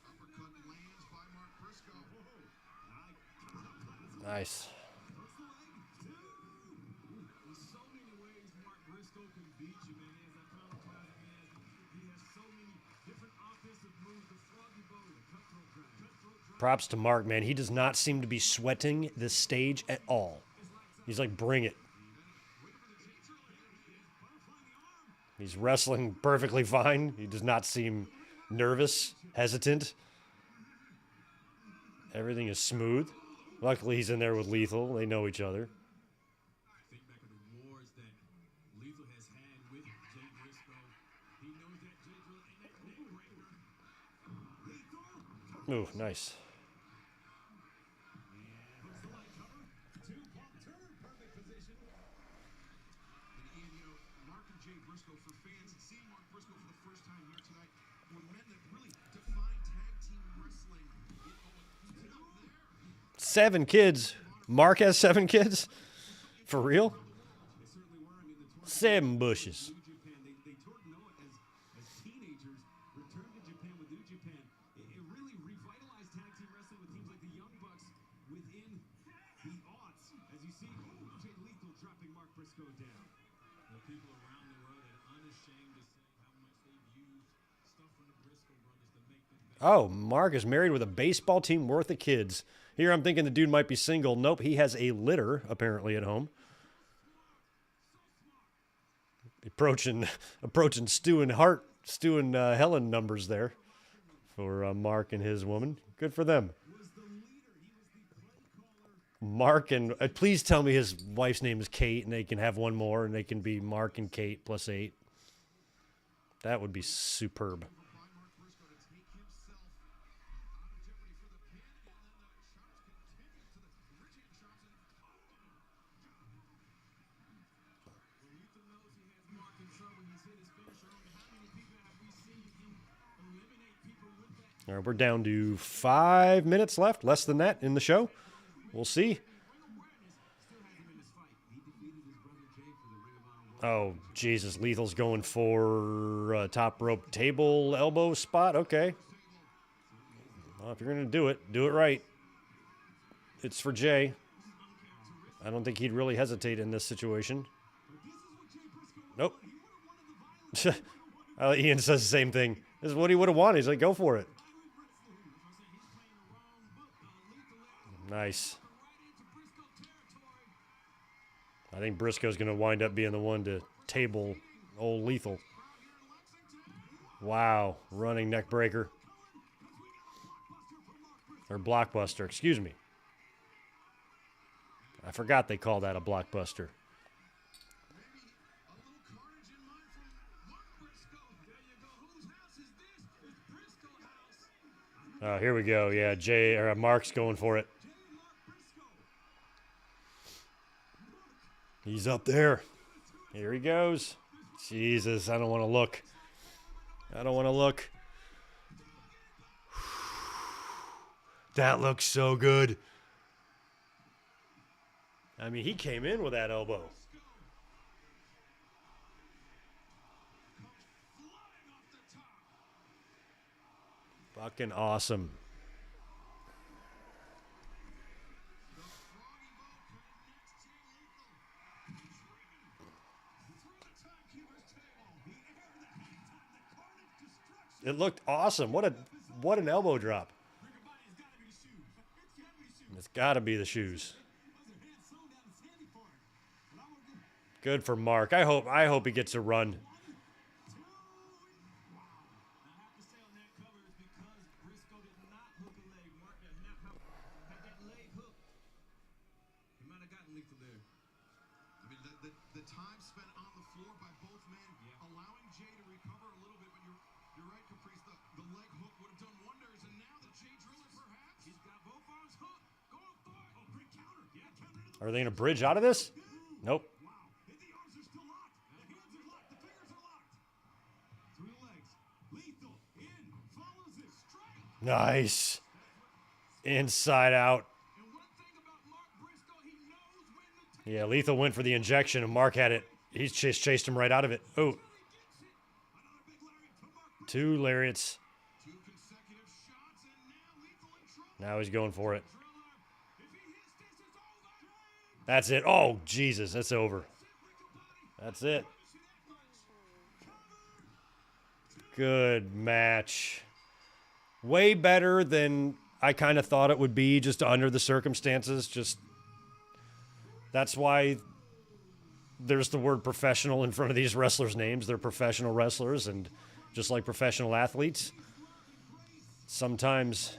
Uppercut lands by Mark Briscoe. Nice. Hooks the leg. 2. There's so many ways Mark Briscoe can beat you, man. He has that counterclassic. He has so many different offensive moves. The froggy bow, the cutthroat drive. Props to Mark, man. He does not seem to be sweating this stage at all. He's like, bring it. He's wrestling perfectly fine. He does not seem nervous, hesitant. Everything is smooth. Luckily, he's in there with Lethal. They know each other. Think back of the wars that Lethal has had with Jay Briscoe. He knows that Jay Drill and that neck breaker. Lethal. Ooh, nice. Hooks the leg cover. 2 pump turn. Perfect position. And Ian, you know, Mark and Jay Briscoe, for fans, seeing Mark Briscoe for the first time here tonight, were men that really defined tag team wrestling. He's up there. 7 kids. Mark has 7 kids? For real? They certainly were. I mean, the tour 7 bushes. New Japan, they toured Noah as teenagers, returned to Japan with New Japan. It really Briscoe down. The people around the world are unashamed to say how much they've used stuff from the Briscoe brothers to make them better. Oh, Mark is married with a baseball team worth of kids. Here I'm thinking the dude might be single. Nope, he has a litter, apparently, at home. Approaching Stu and Helen numbers there for Mark and his woman. Good for them. Mark and please tell me his wife's name is Kate and they can have one more and they can be Mark and Kate plus 8. That would be superb. All right, we're down to 5 minutes left, less than that in the show. We'll see. Oh, Jesus. Lethal's going for a top rope table elbow spot. Okay. Well, if you're going to do it right. It's for Jay. I don't think he'd really hesitate in this situation. Nope. Ian says the same thing. This is what he would have wanted. He's like, go for it. Nice. I think Briscoe's going to wind up being the one to table old Lethal. Wow. Running neck breaker. Or blockbuster. Excuse me. I forgot they call that a blockbuster. Oh, here we go. Yeah, Mark's going for it. He's up there. Here he goes. Jesus, I don't want to look. That looks so good. I mean, he came in with that elbow. Fucking awesome. It looked awesome. What an elbow drop. It's got to be the shoes. Good for Mark. I hope he gets a run. The time spent on the floor by both men, allowing Jay to recover a little bit, but you're right, Caprice, the leg hook would have done wonders, and now the Jay Driller perhaps, he's got both arms hooked, going for it, oh, great counter, yeah, counter to the Are they going to bridge out of this? Nope. wow, and the arms are still locked, the hands are locked, the fingers are locked, through the legs, Lethal, in, follows it, straight, Nice. Inside out. Yeah, Lethal went for the injection, and Mark had it. He's just chased him right out of it. Oh. 2 lariats. Now he's going for it. That's it. Oh, Jesus, that's over. That's it. Good match. Way better than I kind of thought it would be, just under the circumstances. That's why there's the word professional in front of these wrestlers' names. They're professional wrestlers, and just like professional athletes, sometimes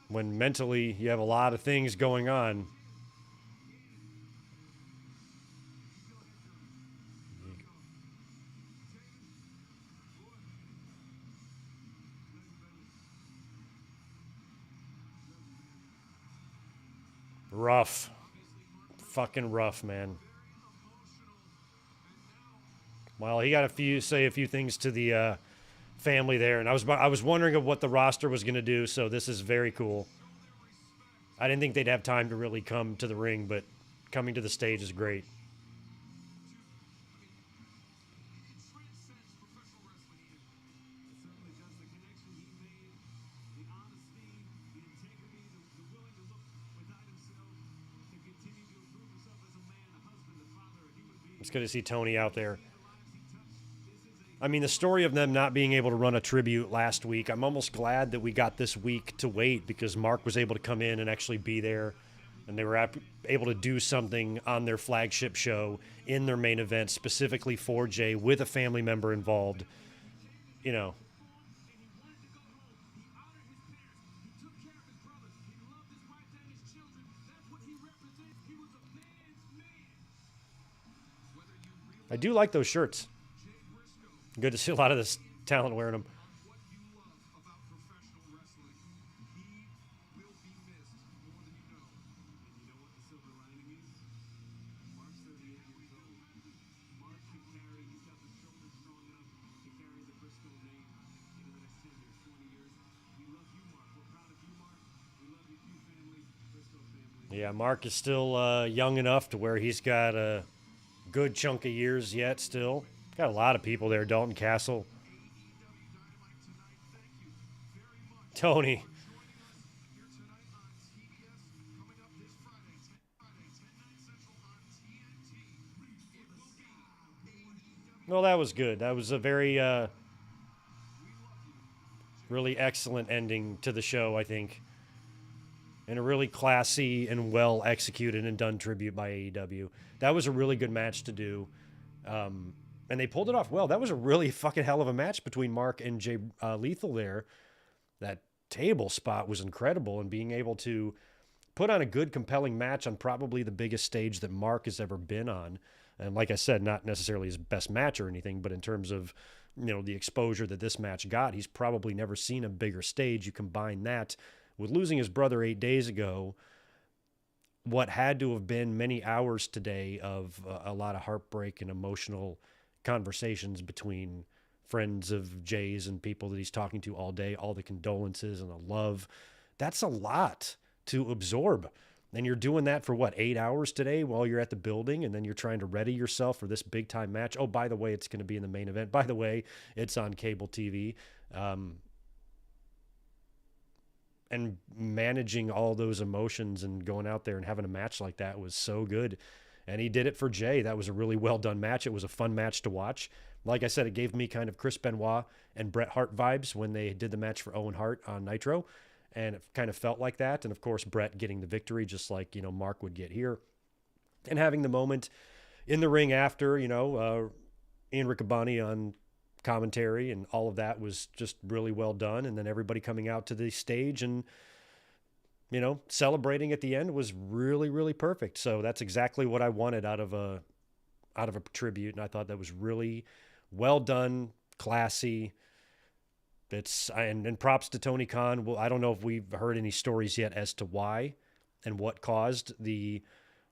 when mentally you have a lot of things going on, rough. Fucking rough, man. Well, he got say a few things to the family there, and I was wondering of what the roster was going to do, so this is very cool. I didn't think they'd have time to really come to the ring, but coming to the stage is great. It's good to see Toni out there. I mean, the story of them not being able to run a tribute last week, I'm almost glad that we got this week to wait because Mark was able to come in and actually be there, and they were able to do something on their flagship show in their main event specifically for Jay with a family member involved. You know, I do like those shirts. Good to see a lot of this talent wearing them. Yeah, Mark is still young enough to where he's got a good chunk of years yet still. Got a lot of people there. Dalton Castle. Toni. Well, that was good. That was a very, really excellent ending to the show, I think. And a really classy and well executed and done tribute by AEW. That was a really good match to do. And they pulled it off well. That was a really fucking hell of a match between Mark and Jay Lethal there. That table spot was incredible, and being able to put on a good, compelling match on probably the biggest stage that Mark has ever been on. And like I said, not necessarily his best match or anything, but in terms of, you know, the exposure that this match got, he's probably never seen a bigger stage. You combine that with losing his brother 8 days ago, what had to have been many hours today of a lot of heartbreak and emotional conversations between friends of Jay's and people that he's talking to all day, all the condolences and the love. That's a lot to absorb. And you're doing that for what, 8 hours today while you're at the building, and then you're trying to ready yourself for this big time match. Oh, by the way, it's going to be in the main event. By the way, it's on cable TV. And managing all those emotions and going out there and having a match like that was so good. And he did it for Jay. That was a really well done match. It was a fun match to watch. Like I said, it gave me kind of Chris Benoit and Bret Hart vibes when they did the match for Owen Hart on Nitro. And it kind of felt like that. And of course, Bret getting the victory, just like, you know, Mark would get here. And having the moment in the ring after, you know, Ian Riccaboni on commentary and all of that was just really well done. And then everybody coming out to the stage and, you know, celebrating at the end was really, really perfect. So that's exactly what I wanted out of a tribute. And I thought that was really well done, classy. And props to Tony Khan. Well, I don't know if we've heard any stories yet as to why and what caused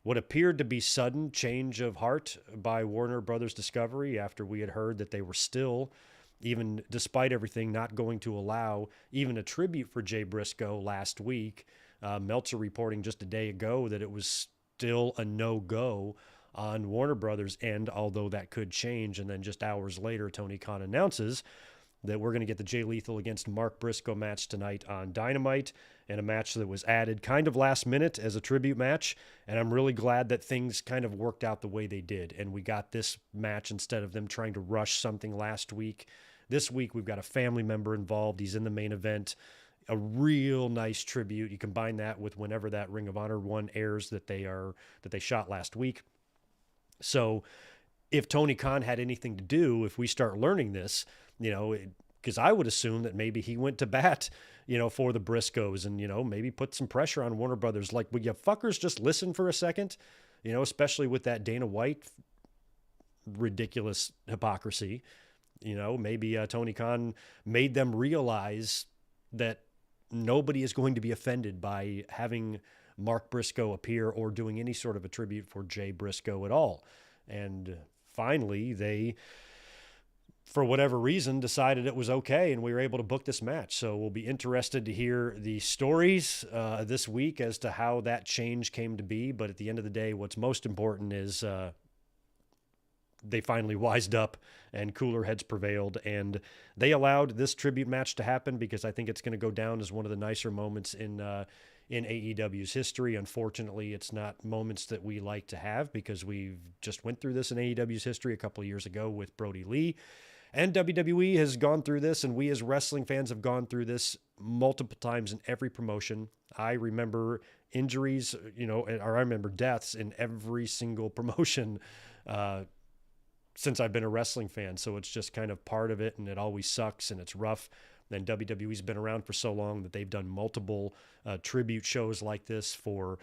what appeared to be sudden change of heart by Warner Brothers Discovery after we had heard that they were still, even despite everything, not going to allow even a tribute for Jay Briscoe last week. Meltzer reporting just a day ago that it was still a no-go on Warner Brothers' end, although that could change. And then just hours later, Tony Khan announces that we're going to get the Jay Lethal against Mark Briscoe match tonight on Dynamite, and a match that was added kind of last minute as a tribute match. And I'm really glad that things kind of worked out the way they did. And we got this match instead of them trying to rush something last week. This week, we've got a family member involved. He's in the main event. A real nice tribute. You combine that with whenever that Ring of Honor one airs that they shot last week. So if Tony Khan had anything to do, if we start learning this, you know, because I would assume that maybe he went to bat, you know, for the Briscoes and, you know, maybe put some pressure on Warner Brothers. Like, would you fuckers just listen for a second? You know, especially with that Dana White ridiculous hypocrisy. You know, maybe Tony Khan made them realize that nobody is going to be offended by having Mark Briscoe appear or doing any sort of a tribute for Jay Briscoe at all. And finally, they, for whatever reason, decided it was okay, and we were able to book this match. So we'll be interested to hear the stories this week as to how that change came to be. But at the end of the day, what's most important is they finally wised up and cooler heads prevailed, and they allowed this tribute match to happen because I think it's going to go down as one of the nicer moments in in AEW's history. Unfortunately, it's not moments that we like to have because we've just went through this in AEW's history a couple of years ago with Brody Lee. And WWE has gone through this, and we as wrestling fans have gone through this multiple times in every promotion. I remember injuries, or I remember deaths in every single promotion since I've been a wrestling fan. So it's just kind of part of it, and it always sucks, and it's rough. And WWE's been around for so long that they've done multiple tribute shows like this for,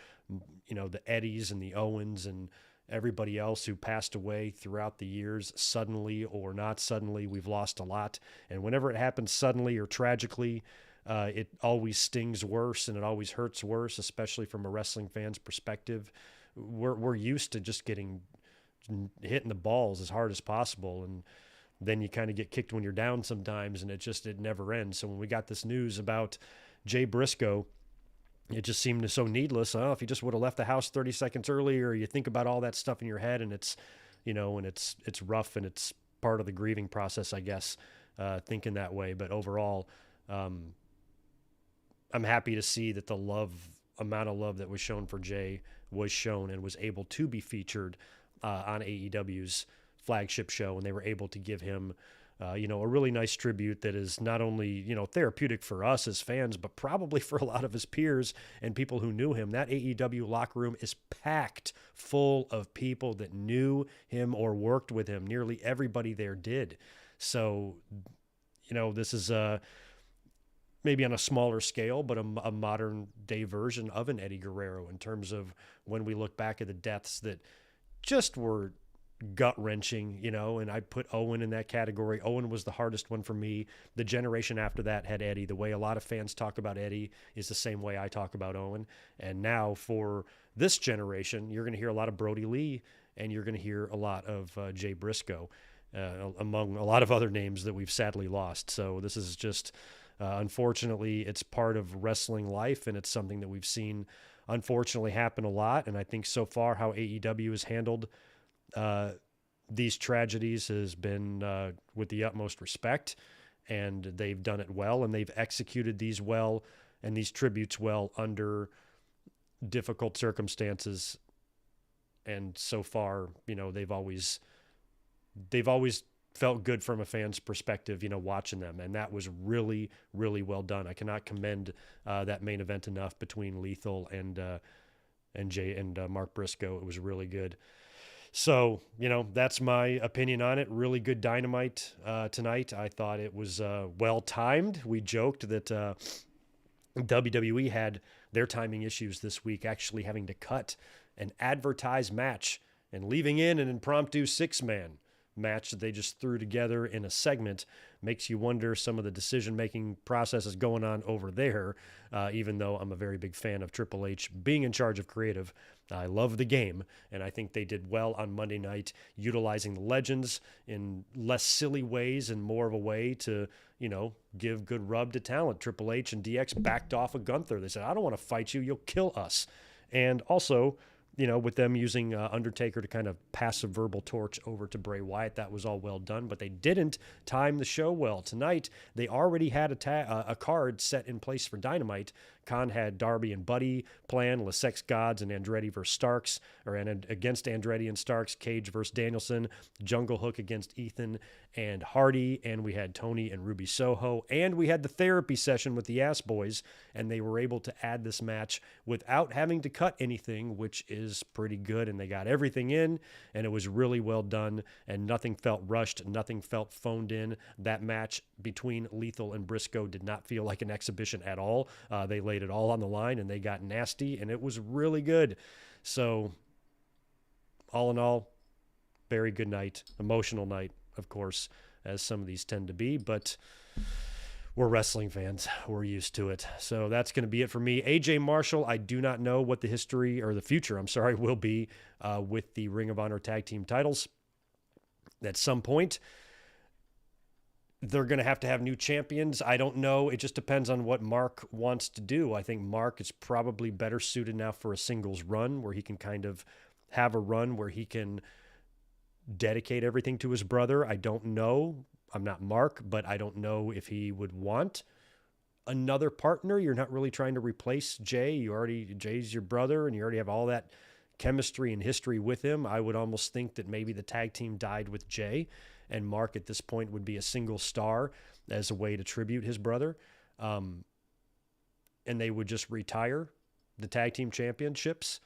the Eddies and the Owens and everybody else who passed away throughout the years, suddenly or not suddenly. We've lost a lot. And whenever it happens suddenly or tragically, it always stings worse and it always hurts worse, especially from a wrestling fan's perspective. We're used to just hitting the balls as hard as possible. And then you kind of get kicked when you're down sometimes, and it never ends. So when we got this news about Jay Briscoe, it just seemed so needless. If he just would have left the house 30 seconds earlier, you think about all that stuff in your head, and it's rough, and it's part of the grieving process, I guess, thinking that way. But overall, I'm happy to see that the amount of love that was shown for Jay was shown and was able to be featured on AEW's flagship show, and they were able to give him a really nice tribute that is not only, therapeutic for us as fans, but probably for a lot of his peers and people who knew him. That AEW locker room is packed full of people that knew him or worked with him. Nearly everybody there did. So, this is maybe on a smaller scale, but a modern day version of an Eddie Guerrero in terms of when we look back at the deaths that just were gut-wrenching, and I put Owen in that category. Owen was the hardest one for me. The generation after that had Eddie. The way a lot of fans talk about Eddie is the same way I talk about Owen. And now for this generation, you're going to hear a lot of Brody Lee, and you're going to hear a lot of Jay Briscoe, among a lot of other names that we've sadly lost. So this is just, unfortunately, it's part of wrestling life, and it's something that we've seen, unfortunately, happen a lot. And I think so far how AEW has handled these tragedies has been with the utmost respect, and they've done it well, and they've executed these well and these tributes well under difficult circumstances. And so far, they've always felt good from a fan's perspective, watching them. And that was really, really well done. I cannot commend that main event enough between Lethal and Jay and Mark Briscoe. It was really good. So, that's my opinion on it. Really good Dynamite tonight. I thought it was well-timed. We joked that WWE had their timing issues this week, actually having to cut an advertised match and leaving in an impromptu six-man match that they just threw together in a segment. Makes you wonder some of the decision-making processes going on over there, even though I'm a very big fan of Triple H being in charge of creative. I love the game, and I think they did well on Monday night, utilizing the legends in less silly ways and more of a way to, give good rub to talent. Triple H and DX backed off of Gunther. They said, I don't want to fight you. You'll kill us. And also, with them using Undertaker to kind of pass a verbal torch over to Bray Wyatt, that was all well done, but they didn't time the show well. Tonight, they already had a card set in place for Dynamite. Khan had Darby and Buddy plan, LeSex Gods and Andretti versus Starks, against Andretti and Starks, Cage versus Danielson, Jungle Hook against Ethan and Hardy, and we had Toni and Ruby Soho, and we had the therapy session with the Ass Boys, and they were able to add this match without having to cut anything, which is pretty good, and they got everything in, and it was really well done, and nothing felt rushed, nothing felt phoned in. That match between Lethal and Briscoe did not feel like an exhibition at all. They laid it all on the line, and they got nasty, and it was really good. So all in all, very good night. Emotional night, of course, as some of these tend to be, but we're wrestling fans. We're used to it. So that's going to be it for me. AJ Marshall, I do not know what the future will be with the Ring of Honor tag team titles. At some point, they're going to have new champions. I don't know. It just depends on what Mark wants to do. I think Mark is probably better suited now for a singles run where he can kind of have a run where he can dedicate everything to his brother. I don't know. I'm not Mark, but I don't know if he would want another partner. You're not really trying to replace Jay. Jay's your brother, and you already have all that chemistry and history with him. I would almost think that maybe the tag team died with Jay, and Mark at this point would be a single star as a way to tribute his brother. And they would just retire the tag team championships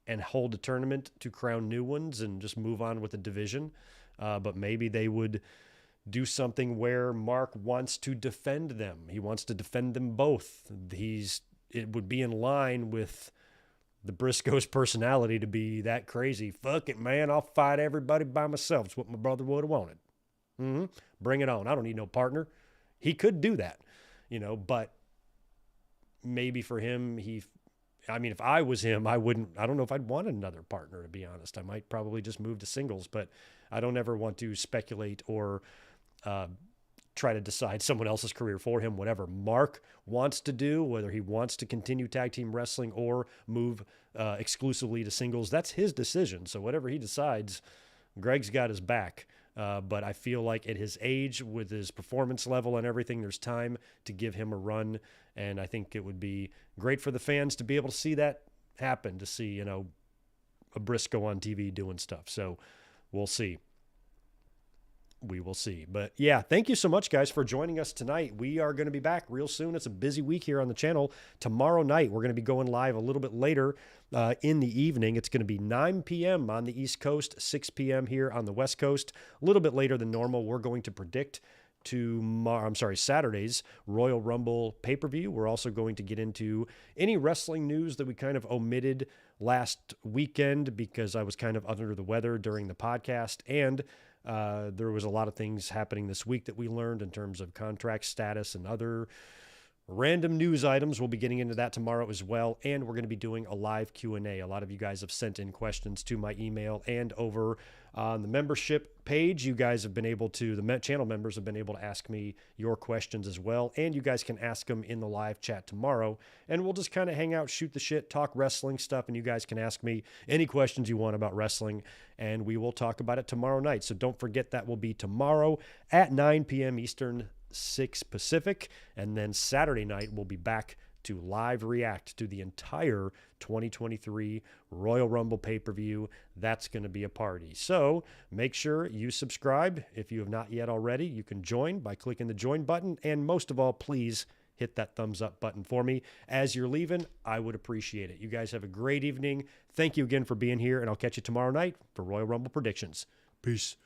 and hold a tournament to crown new ones and just move on with the division. But maybe they would do something where Mark wants to defend them. He wants to defend them both. It would be in line with the Briscoe's personality to be that crazy. Fuck it, man. I'll fight everybody by myself. It's what my brother would have wanted. Bring it on. I don't need no partner. He could do that, but maybe for him, if I was him, I don't know if I'd want another partner, to be honest. I might probably just move to singles, but I don't ever want to speculate or try to decide someone else's career for him. Whatever Mark wants to do, whether he wants to continue tag team wrestling or move exclusively to singles, that's his decision. So whatever he decides, Greg's got his back. But I feel like at his age, with his performance level and everything, there's time to give him a run. And I think it would be great for the fans to be able to see that happen, to see, a Briscoe on TV doing stuff. So we'll see. We will see. But yeah, thank you so much, guys, for joining us tonight. We are going to be back real soon. It's a busy week here on the channel. Tomorrow night, we're going to be going live a little bit later in the evening. It's going to be 9 p.m. on the East Coast, 6 p.m. here on the West Coast. A little bit later than normal. We're going to predict Saturday's Royal Rumble pay-per-view. We're also going to get into any wrestling news that we kind of omitted last weekend because I was kind of under the weather during the podcast, and there was a lot of things happening this week that we learned in terms of contract status and other random news items. We'll be getting into that tomorrow as well, and we're going to be doing a live Q&A. A lot of you guys have sent in questions to my email and over on the membership page. You guys have been able to, the channel members have been able to ask me your questions as well, and you guys can ask them in the live chat tomorrow, and we'll just kind of hang out, shoot the shit, talk wrestling stuff, and you guys can ask me any questions you want about wrestling, and we will talk about it tomorrow night. So don't forget, that will be tomorrow at 9 p.m. Eastern, 6 Pacific, and then Saturday night we'll be back to live react to the entire 2023 Royal Rumble pay-per-view. That's going to be a party. So make sure you subscribe. If you have not yet already, you can join by clicking the join button, and most of all, please hit that thumbs up button for me as you're leaving. I would appreciate it. You guys have a great evening. Thank you again for being here, and I'll catch you tomorrow night for Royal Rumble predictions. Peace.